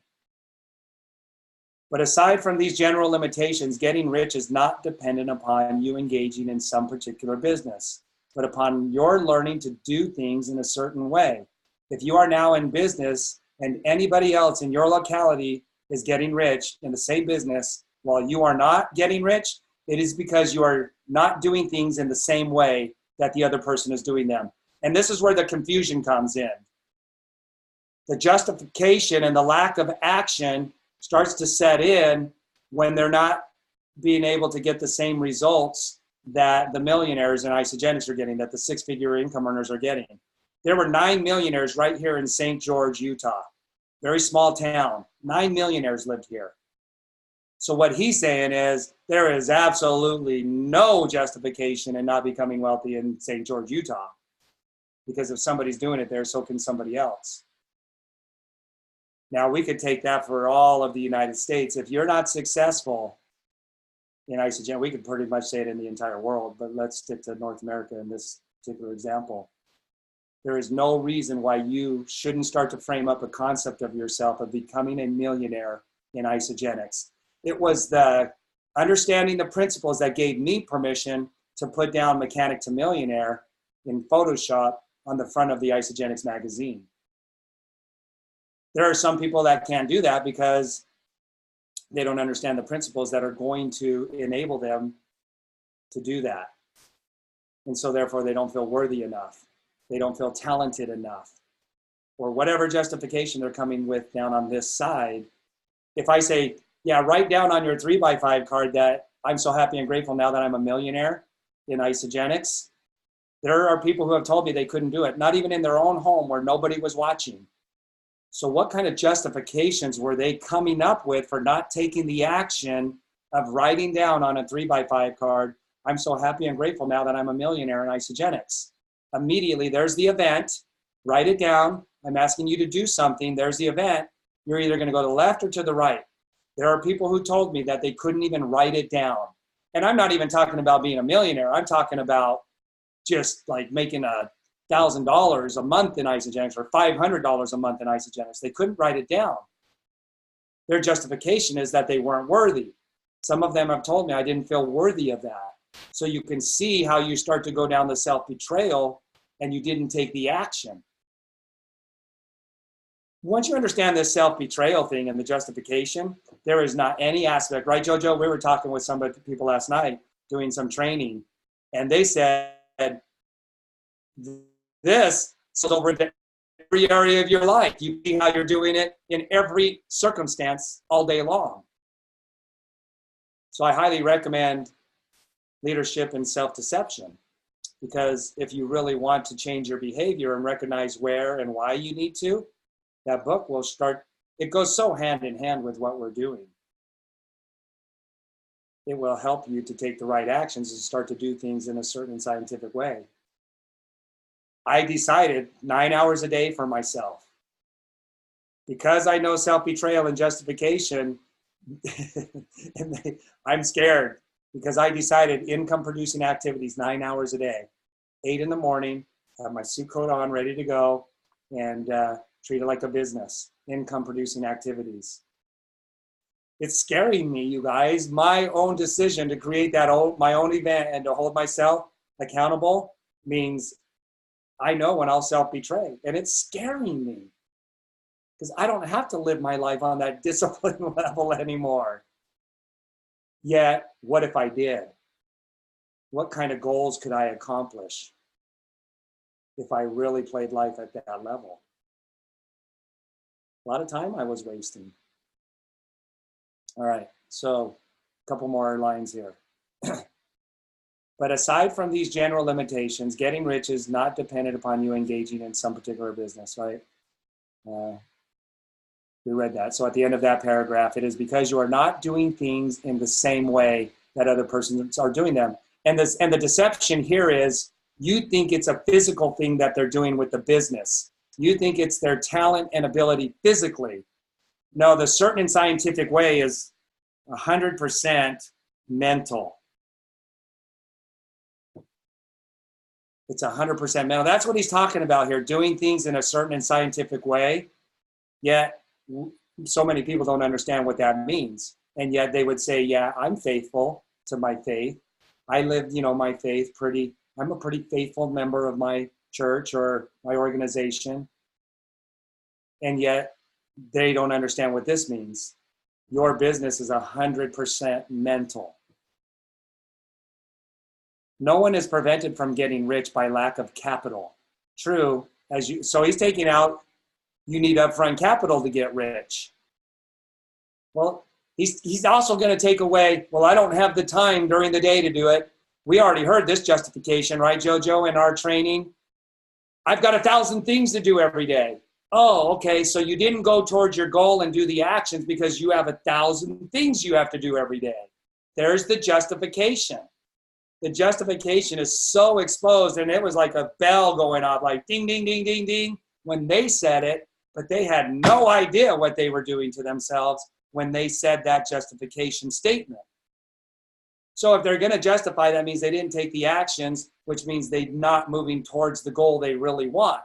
But aside from these general limitations, getting rich is not dependent upon you engaging in some particular business, but upon your learning to do things in a certain way. If you are now in business and anybody else in your locality is getting rich in the same business while you are not getting rich, it is because you are not doing things in the same way that the other person is doing them. And this is where the confusion comes in. The justification and the lack of action starts to set in when they're not being able to get the same results that the millionaires in Isagenix are getting, that the six-figure income earners are getting. There were 9 millionaires right here in St. George, Utah. Very small town. 9 millionaires lived here. So what he's saying is there is absolutely no justification in not becoming wealthy in St. George, Utah. Because if somebody's doing it there, so can somebody else. Now, we could take that for all of the United States. If you're not successful in Isagenix, we could pretty much say it in the entire world, but let's stick to North America in this particular example. There is no reason why you shouldn't start to frame up a concept of yourself of becoming a millionaire in Isagenix. It was the understanding the principles that gave me permission to put down Mechanic to Millionaire in Photoshop on the front of the Isagenix magazine. There are some people that can't do that because they don't understand the principles that are going to enable them to do that. And so therefore they don't feel worthy enough. They don't feel talented enough, or whatever justification they're coming with down on this side. If I say, yeah, write down on your 3x5 card that I'm so happy and grateful now that I'm a millionaire in Isagenix, there are people who have told me they couldn't do it, not even in their own home where nobody was watching. So what kind of justifications were they coming up with for not taking the action of writing down on a 3x5 card, I'm so happy and grateful now that I'm a millionaire in Isagenix? Immediately, there's the event. Write it down. I'm asking you to do something. There's the event. You're either going to go to the left or to the right. There are people who told me that they couldn't even write it down. And I'm not even talking about being a millionaire. I'm talking about just like making $1,000 a month in Isagenix or $500 a month in Isagenix. They couldn't write it down. Their justification is that they weren't worthy. Some of them have told me I didn't feel worthy of that. So you can see how you start to go down the self-betrayal and you didn't take the action. Once you understand this self-betrayal thing and the justification, there is not any aspect, right, Jojo? We were talking with some people last night doing some training, and they said this is over into every area of your life. You see how you're doing it in every circumstance all day long. So I highly recommend Leadership and Self-Deception, because if you really want to change your behavior and recognize where and why you need to, that book will start, it goes so hand in hand with what we're doing. It will help you to take the right actions and start to do things in a certain scientific way. I decided 9 hours a day for myself. Because I know self-betrayal and justification, I'm scared, because I decided income-producing activities 9 hours a day, 8 in the morning, have my suit coat on, ready to go, and treat it like a business, income-producing activities. It's scaring me, you guys. My own decision to create my own event and to hold myself accountable means I know when I'll self-betray, and it's scaring me because I don't have to live my life on that discipline level anymore. Yet, what if I did? What kind of goals could I accomplish if I really played life at that level? A lot of time I was wasting. All right, so a couple more lines here. But aside from these general limitations, getting rich is not dependent upon you engaging in some particular business, right? We read that. So at the end of that paragraph, it is because you are not doing things in the same way that other persons are doing them. And the deception here is you think it's a physical thing that they're doing with the business. You think it's their talent and ability physically. No, the certain and scientific way is 100% mental. It's 100% mental. That's what he's talking about here, doing things in a certain and scientific way. Yet, so many people don't understand what that means. And yet they would say, yeah, I'm faithful to my faith. I live, my faith I'm a pretty faithful member of my church or my organization. And yet they don't understand what this means. Your business is 100% mental. No one is prevented from getting rich by lack of capital. True, so he's taking out, you need upfront capital to get rich. Well, he's also going to take away, well, I don't have the time during the day to do it. We already heard this justification, right, Jojo, in our training? I've got 1,000 things to do every day. Oh, okay, so you didn't go towards your goal and do the actions because you have 1,000 things you have to do every day. There's the justification. The justification is so exposed, and it was like a bell going off, like ding, ding, ding, ding, ding, when they said it, but they had no idea what they were doing to themselves when they said that justification statement. So if they're going to justify, that means they didn't take the actions, which means they're not moving towards the goal they really want.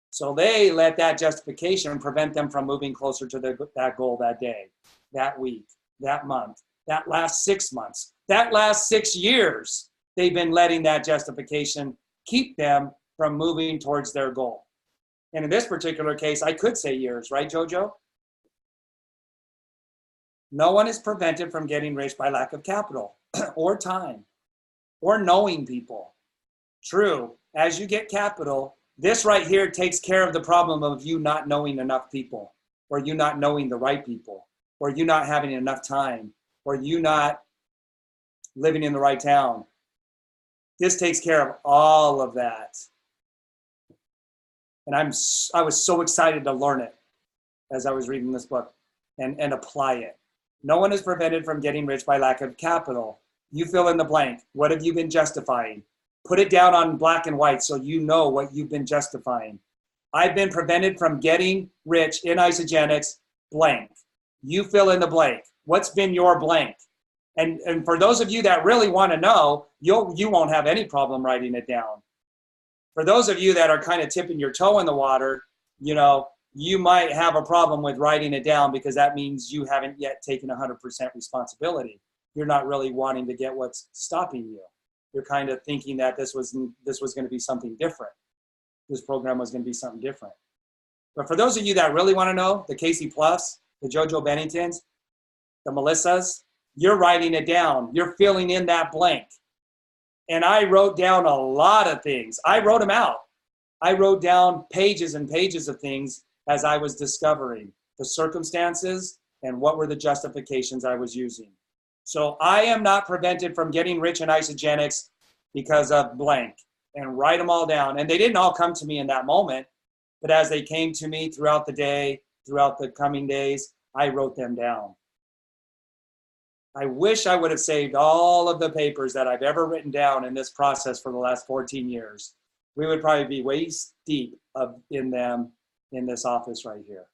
So they let that justification prevent them from moving closer to that goal that day, that week, that month, that last 6 months, that last 6 years. They've been letting that justification keep them from moving towards their goal. And in this particular case, I could say years, right, Jojo? No one is prevented from getting rich by lack of capital or time or knowing people. True, as you get capital, this right here takes care of the problem of you not knowing enough people, or you not knowing the right people, or you not having enough time, or you not living in the right town. This takes care of all of that. And I was so excited to learn it as I was reading this book and apply it. No one is prevented from getting rich by lack of capital. You fill in the blank. What have you been justifying? Put it down on black and white so you know what you've been justifying. I've been prevented from getting rich in isogenics, blank. You fill in the blank. What's been your blank? And for those of you that really want to know, you won't have any problem writing it down. For those of you that are kind of tipping your toe in the water, you might have a problem with writing it down because that means you haven't yet taken 100% responsibility. You're not really wanting to get what's stopping you. You're kind of thinking that this was going to be something different. This program was going to be something different. But for those of you that really want to know, the Casey Plus, the JoJo Benningtons, the Melissas, you're writing it down. You're filling in that blank. And I wrote down a lot of things. I wrote them out. I wrote down pages and pages of things as I was discovering the circumstances and what were the justifications I was using. So I am not prevented from getting rich in isogenics because of blank, and write them all down. And they didn't all come to me in that moment, but as they came to me throughout the day, throughout the coming days, I wrote them down. I wish I would have saved all of the papers that I've ever written down in this process for the last 14 years. We would probably be waist deep in them in this office right here.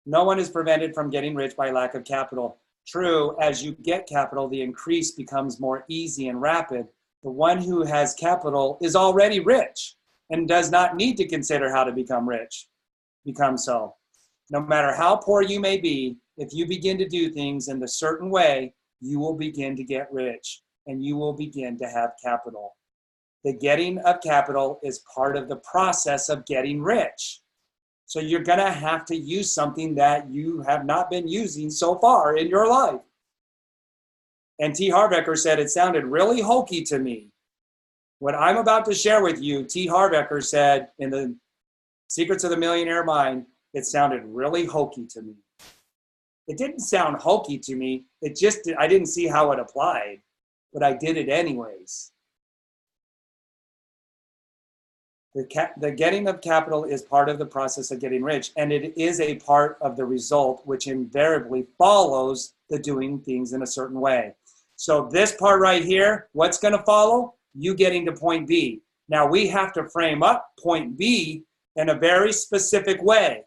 No one is prevented from getting rich by lack of capital. True, as you get capital, the increase becomes more easy and rapid. The one who has capital is already rich and does not need to consider how to become so. No matter how poor you may be, if you begin to do things in the certain way, you will begin to get rich and you will begin to have capital. The getting of capital is part of the process of getting rich. So you're going to have to use something that you have not been using so far in your life. And T. Harbecker said it sounded really hokey to me. What I'm about to share with you, T. Harbecker said in the Secrets of the Millionaire Mind, it sounded really hokey to me. It didn't sound hokey to me. I didn't see how it applied, but I did it anyways. The getting of capital is part of the process of getting rich, and it is a part of the result which invariably follows the doing things in a certain way. So this part right here, what's going to follow? You getting to point B. Now we have to frame up point B in a very specific way.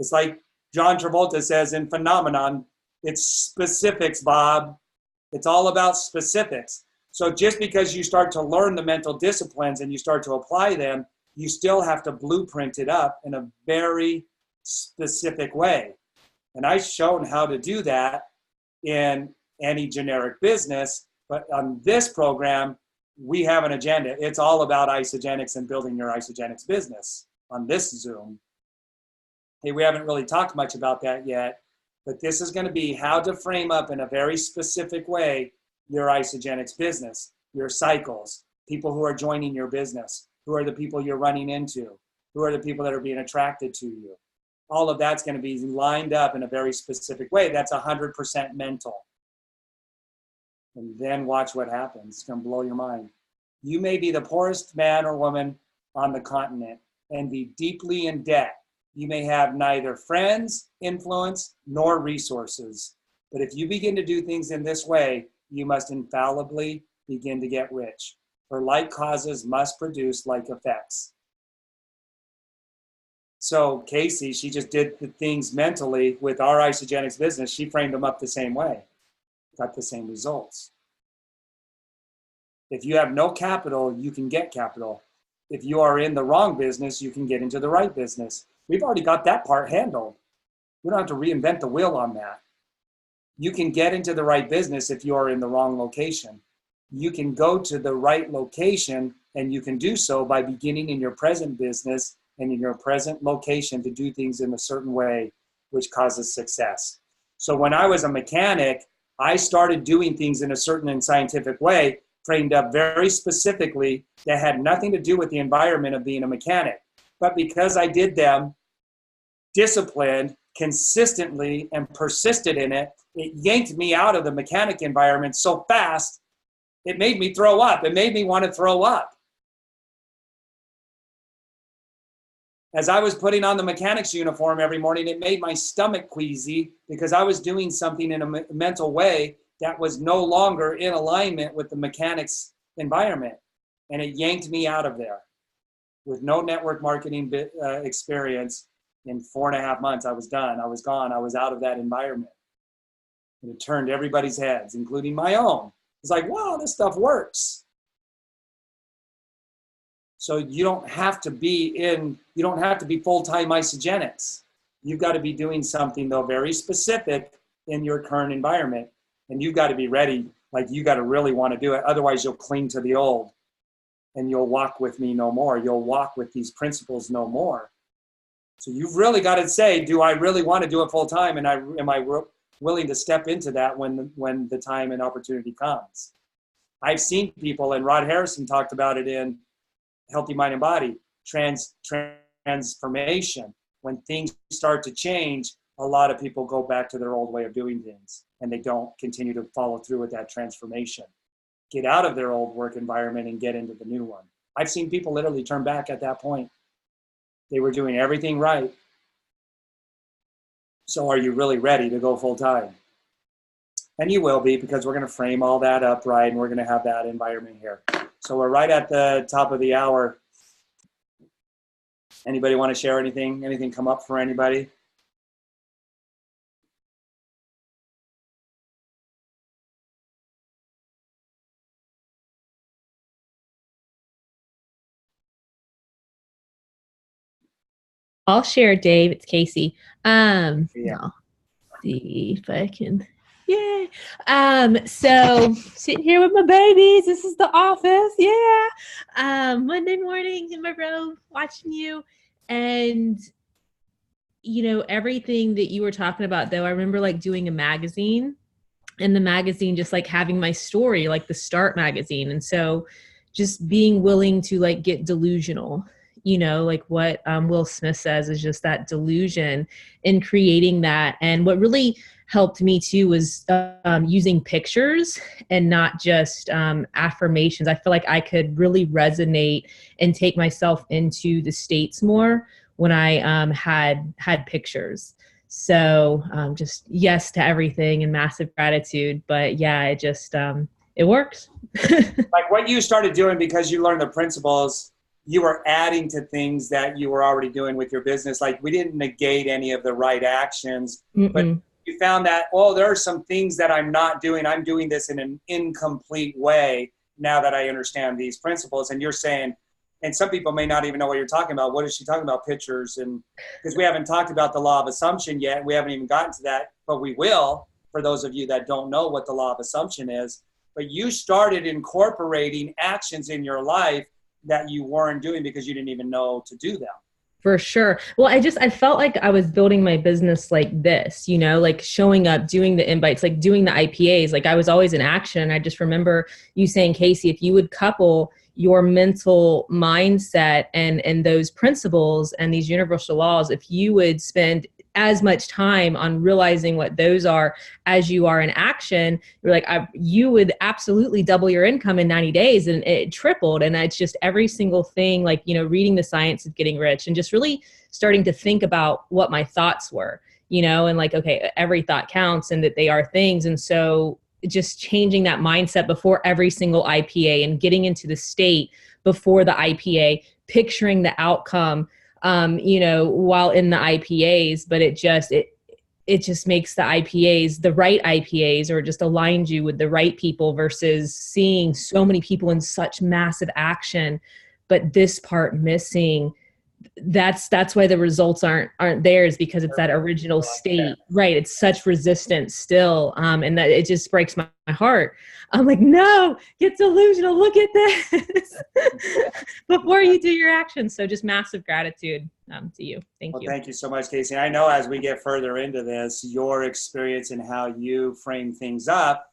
It's like John Travolta says in Phenomenon, it's specifics, Bob. It's all about specifics. So just because you start to learn the mental disciplines and you start to apply them, you still have to blueprint it up in a very specific way. And I've shown how to do that in any generic business, but on this program, we have an agenda. It's all about isogenics and building your isogenics business on this Zoom. Hey, we haven't really talked much about that yet, but this is going to be how to frame up in a very specific way your isogenics business, your cycles, people who are joining your business, who are the people you're running into, who are the people that are being attracted to you. All of that's going to be lined up in a very specific way. That's 100% mental. And then watch what happens. It's going to blow your mind. You may be the poorest man or woman on the continent and be deeply in debt. You may have neither friends, influence, nor resources. But if you begin to do things in this way, you must infallibly begin to get rich. For like causes must produce like effects. So Casey, she just did the things mentally with our isogenics business. She framed them up the same way, got the same results. If you have no capital, you can get capital. If you are in the wrong business, you can get into the right business. We've already got that part handled. We don't have to reinvent the wheel on that. You can get into the right business if you are in the wrong location. You can go to the right location, and you can do so by beginning in your present business and in your present location to do things in a certain way, which causes success. So when I was a mechanic, I started doing things in a certain and scientific way, framed up very specifically, that had nothing to do with the environment of being a mechanic. But because I did them disciplined, consistently, and persisted in it, it yanked me out of the mechanic environment so fast, it made me throw up. It made me want to throw up. As I was putting on the mechanic's uniform every morning, it made my stomach queasy because I was doing something in a mental way that was no longer in alignment with the mechanic's environment. And it yanked me out of there. With no network marketing experience, in 4.5 months, I was done. I was gone. I was out of that environment. And it turned everybody's heads, including my own. It's like, wow, this stuff works. So you don't have to be full-time isogenics. You've got to be doing something, though, very specific in your current environment. And you've got to be ready. Like, you got to really want to do it. Otherwise, you'll cling to the old. And you'll walk with me no more. You'll walk with these principles no more. So you've really got to say, do I really want to do it full time? And am I willing to step into that when the time and opportunity comes? I've seen people, and Rod Harrison talked about it in Healthy Mind and Body, transformation. When things start to change, a lot of people go back to their old way of doing things, and they don't continue to follow through with that transformation. Get out of their old work environment and get into the new one. I've seen people literally turn back at that point. They were doing everything right. So are you really ready to go full time? And you will be, because we're going to frame all that up right, and we're going to have that environment here. So we're right at the top of the hour. Anybody want to share anything? Anything come up for anybody? I'll share, Dave. It's Casey. Yeah. I'll see if I can. Yay. So sitting here with my babies. This is the office. Yeah. Monday morning in my robe, watching you. And, you know, everything that you were talking about, though, I remember like doing a magazine, and the magazine just like having my story, like the Start magazine. And so just being willing to like get delusional, you know, like what Will Smith says is just that delusion in creating that. And what really helped me too was using pictures and not just affirmations. I feel like I could really resonate and take myself into the states more when I had pictures. So just yes to everything and massive gratitude. But yeah, it just, it works. Like what you started doing because you learned the principles, you were adding to things that you were already doing with your business. Like, we didn't negate any of the right actions, but you found that, oh, there are some things that I'm not doing. I'm doing this in an incomplete way now that I understand these principles. And you're saying, and some people may not even know what you're talking about. What is she talking about? Pictures. And because we haven't talked about the law of assumption yet. We haven't even gotten to that, but we will, for those of you that don't know what the law of assumption is. But you started incorporating actions in your life that you weren't doing because you didn't even know to do them. For sure. Well, I felt like I was building my business like this, you know, like showing up, doing the invites, like doing the IPAs. Like, I was always in action. I just remember you saying, Casey, if you would couple your mental mindset and those principles and these universal laws, if you would spend as much time on realizing what those are as you are in action, you're like, you would absolutely double your income in 90 days. And it tripled. And it's just every single thing, like, you know, reading The Science of Getting Rich and just really starting to think about what my thoughts were, you know, and like, okay, every thought counts and that they are things. And so just changing that mindset before every single IPA and getting into the state before the IPA, picturing the outcome, you know, while in the IPAs, but it just makes the IPAs, the right IPAs, or just aligned you with the right people versus seeing so many people in such massive action, but this part missing. That's why the results aren't theirs, because it's that original state, right? It's such resistance still. And that it just breaks my heart. I'm like, no, get delusional. Look at this before you do your actions. So just massive gratitude to you. Thank you. Thank you so much, Casey. I know as we get further into this, your experience and how you frame things up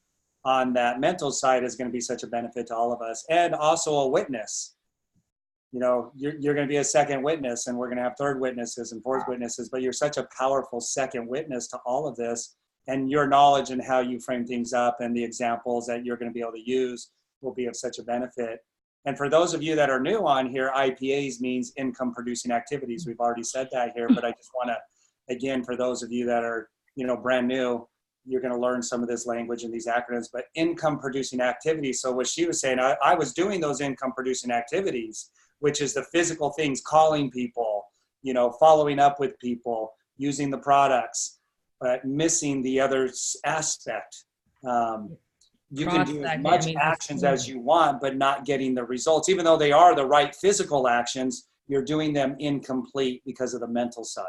on that mental side is going to be such a benefit to all of us, and also a witness. You know, you're going to be a second witness, and we're going to have third witnesses and fourth witnesses, but you're such a powerful second witness to all of this, and your knowledge and how you frame things up and the examples that you're going to be able to use will be of such a benefit. And for those of you that are new on here, IPAs means income producing activities. We've already said that here, but I just want to, again, for those of you that are, you know, brand new, you're going to learn some of this language and these acronyms, but income producing activities. So what she was saying, I was doing those income producing activities, which is the physical things, calling people, you know, following up with people, using the products, but missing the other aspect. You can do as much actions as you want, but not getting the results. Even though they are the right physical actions, you're doing them incomplete because of the mental side.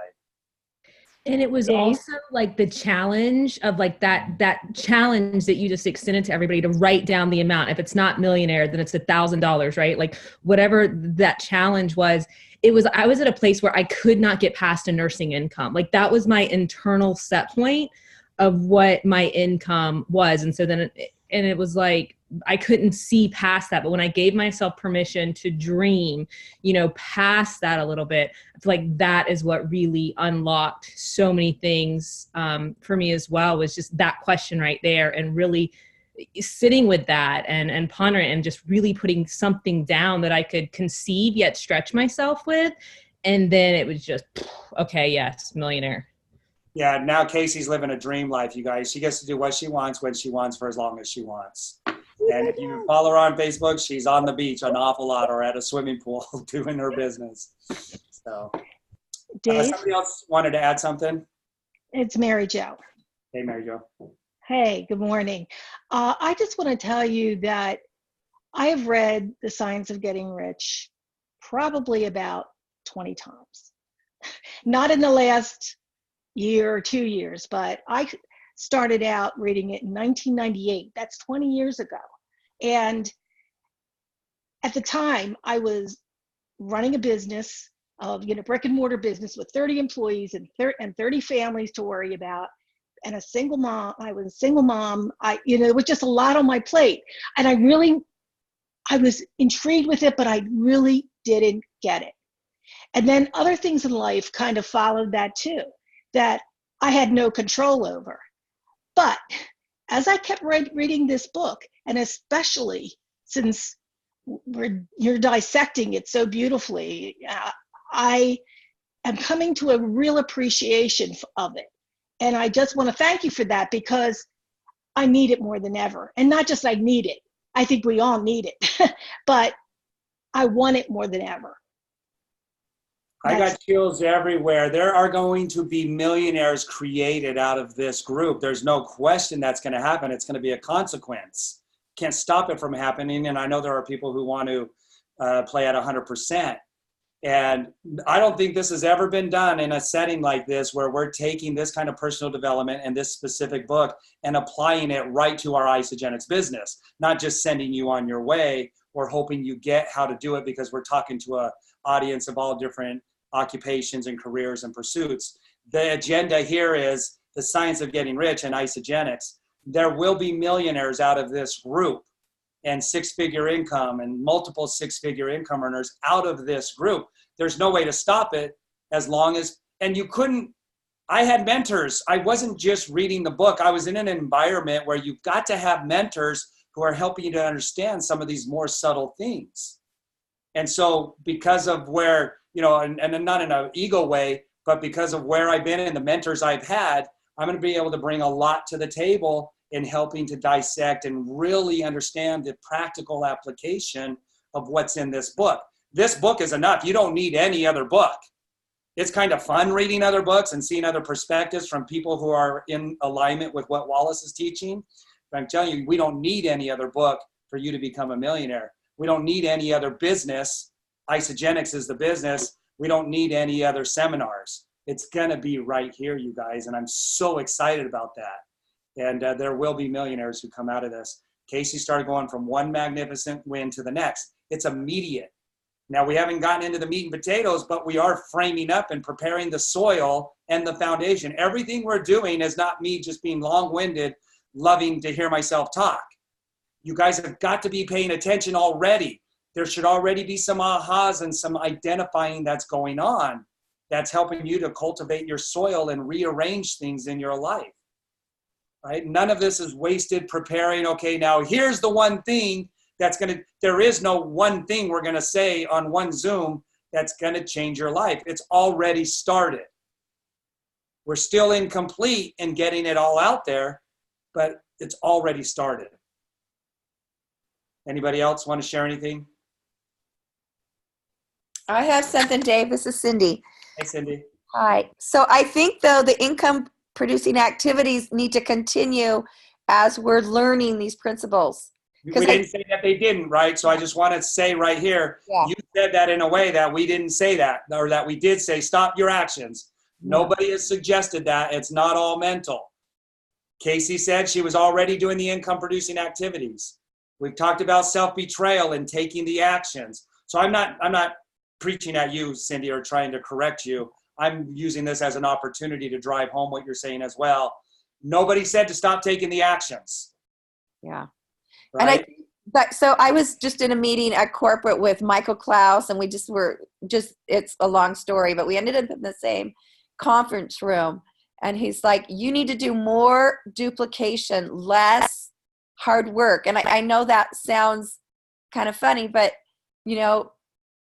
And it was also like the challenge of like that challenge that you just extended to everybody to write down the amount. If it's not millionaire, then it's $1,000, right? Like whatever that challenge was, I was at a place where I could not get past a nursing income. Like that was my internal set point of what my income was. And so then it was like, I couldn't see past that. But when I gave myself permission to dream, you know, past that a little bit, I feel like that is what really unlocked so many things for me as well, was just that question right there, and really sitting with that and pondering and just really putting something down that I could conceive yet stretch myself with. And then it was just, okay, yes, millionaire. Yeah, now Casey's living a dream life, you guys. She gets to do what she wants when she wants for as long as she wants. And if you follow her on Facebook, she's on the beach an awful lot or at a swimming pool doing her business. So, Dave, somebody else wanted to add something? it's Mary Jo. Hey, Mary Jo. Hey, good morning. I just want to tell you that I have read The Science of Getting Rich probably about 20 times. Not in the last year or 2 years, but I started out reading it in 1998. That's 20 years ago. And at the time, I was running a business of, brick and mortar business with 30 employees and 30 families to worry about, and a single mom. I was a single mom. It was just a lot on my plate. And I was intrigued with it, but I really didn't get it. And then other things in life kind of followed that too, that I had no control over. But as I kept reading this book, and especially since you're dissecting it so beautifully, I am coming to a real appreciation of it. And I just want to thank you for that, because I need it more than ever. And not just I need it. I think we all need it. But I want it more than ever. I got chills everywhere. There are going to be millionaires created out of this group. There's no question that's going to happen. It's going to be a consequence. Can't stop it from happening. And I know there are people who want to play at 100%. And I don't think this has ever been done in a setting like this, where we're taking this kind of personal development and this specific book and applying it right to our Isogenics business, not just sending you on your way or hoping you get how to do it because we're talking to an audience of all different occupations and careers and pursuits. The agenda here is the science of getting rich and Isogenics. There will be millionaires out of this group, and six-figure income and multiple six-figure income earners out of this group. There's no way to stop it as long as, and you couldn't, I had mentors. I wasn't just reading the book. I was in an environment where you've got to have mentors who are helping you to understand some of these more subtle things. And so because of where, you know, and not in an ego way, but because of where I've been and the mentors I've had, I'm going to be able to bring a lot to the table in helping to dissect and really understand the practical application of what's in this book. This book is enough. You don't need any other book. It's kind of fun reading other books and seeing other perspectives from people who are in alignment with what Wallace is teaching. But I'm telling you, we don't need any other book for you to become a millionaire. We don't need any other business. Isogenics is the business. We don't need any other seminars. It's going to be right here, you guys. And I'm so excited about that. And there will be millionaires who come out of this. Casey started going from one magnificent win to the next. It's immediate. Now, we haven't gotten into the meat and potatoes, but we are framing up and preparing the soil and the foundation. Everything we're doing is not me just being long-winded, loving to hear myself talk. You guys have got to be paying attention already. There should already be some ahas and some identifying that's going on that's helping you to cultivate your soil and rearrange things in your life. Right? None of this is wasted preparing. Okay, now here's the one thing that's going to, there is no one thing we're going to say on one Zoom that's going to change your life. It's already started. We're still incomplete in getting it all out there, but it's already started. Anybody else want to share anything? I have something, Dave. This is Cindy. Hey, Cindy. Hi. So I think, though, the income producing activities need to continue as we're learning these principles. We didn't say that they didn't, right? So I just want to say right here, Yeah. You said that in a way that we didn't say that, or that we did say, stop your actions. Yeah. Nobody has suggested that. It's not all mental. Casey said she was already doing the income producing activities. We've talked about self-betrayal and taking the actions. So I'm not preaching at you, Cindy, or trying to correct you. I'm using this as an opportunity to drive home what you're saying as well. Nobody said to stop taking the actions. Yeah. Right? And I think that, so I was just in a meeting at corporate with Michael Klaus, and we just were it's a long story, but we ended up in the same conference room. And he's like, you need to do more duplication, less hard work. And I know that sounds kind of funny, but you know,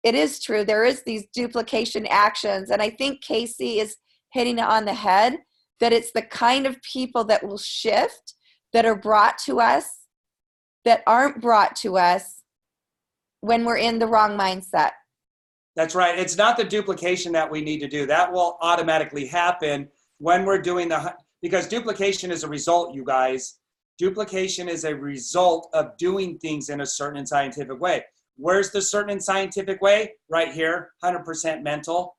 it is true. There is these duplication actions. And I think Casey is hitting it on the head, that it's the kind of people that will shift, that are brought to us, that aren't brought to us when we're in the wrong mindset. That's right. It's not the duplication that we need to do. That will automatically happen when we're doing because duplication is a result, you guys. Duplication is a result of doing things in a certain scientific way. Where's the certain scientific way? Right here, 100% mental.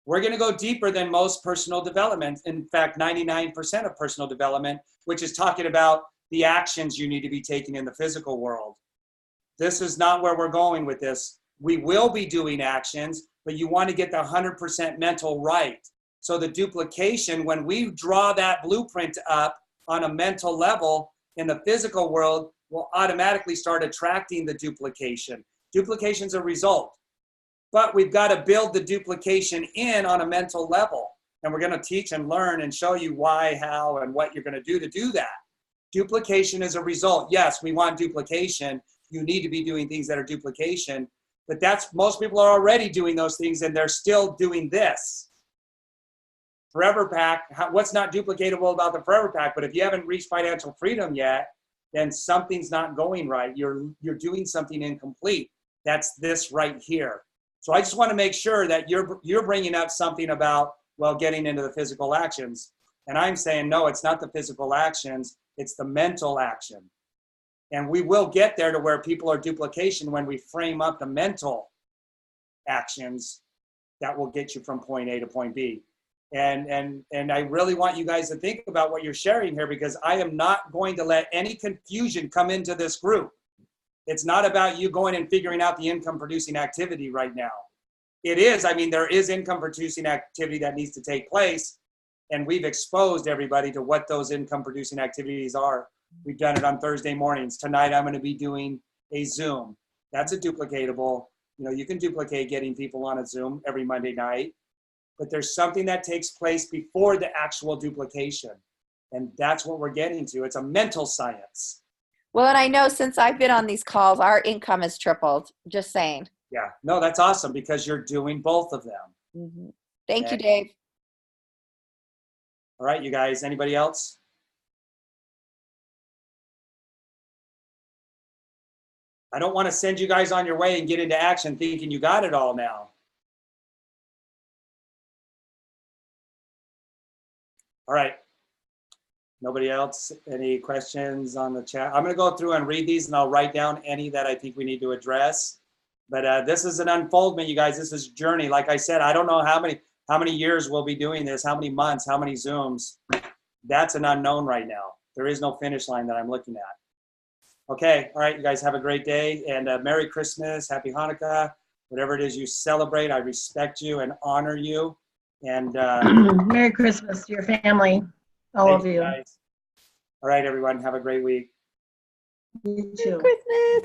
We're going to go deeper than most personal development. In fact, 99% of personal development, which is talking about the actions you need to be taking in the physical world. This is not where we're going with this. We will be doing actions, but you want to get the 100% mental right. So the duplication, when we draw that blueprint up on a mental level in the physical world, will automatically start attracting the duplication. Duplication is a result, but we've got to build the duplication in on a mental level. And we're going to teach and learn and show you why, how, and what you're going to do that. Duplication is a result. Yes, we want duplication. You need to be doing things that are duplication, but most people are already doing those things and they're still doing this. Forever Pack, what's not duplicatable about the Forever Pack? But if you haven't reached financial freedom yet, then something's not going right. You're doing something incomplete. That's this right here. So I just want to make sure that you're bringing up something about, well, getting into the physical actions. And I'm saying, no, it's not the physical actions, it's the mental action. And we will get there to where people are duplication when we frame up the mental actions that will get you from point A to point B. And I really want you guys to think about what you're sharing here, because I am not going to let any confusion come into this group. It's not about you going and figuring out the income producing activity right now. It is, I mean, there is income producing activity that needs to take place. And we've exposed everybody to what those income producing activities are. We've done it on Thursday mornings. Tonight, I'm going to be doing a Zoom. That's a duplicatable. You know, you can duplicate getting people on a Zoom every Monday night, but there's something that takes place before the actual duplication. And that's what we're getting to. It's a mental science. Well, and I know since I've been on these calls, our income has tripled. Just saying. Yeah, no, that's awesome because you're doing both of them. Mm-hmm. Thank Okay. you, Dave. All right, you guys, anybody else? I don't want to send you guys on your way and get into action thinking you got it all now. All right. Nobody else? Any questions on the chat? I'm going to go through and read these and I'll write down any that I think we need to address. But this is an unfoldment, you guys. This is a journey. Like I said, I don't know how many years we'll be doing this, how many months, how many Zooms. That's an unknown right now. There is no finish line that I'm looking at. Okay. All right. You guys have a great day and Merry Christmas. Happy Hanukkah. Whatever it is you celebrate, I respect you and honor you. And Merry Christmas to your family, all thank of you. guys. All right, everyone. Have a great week. You too. Christmas.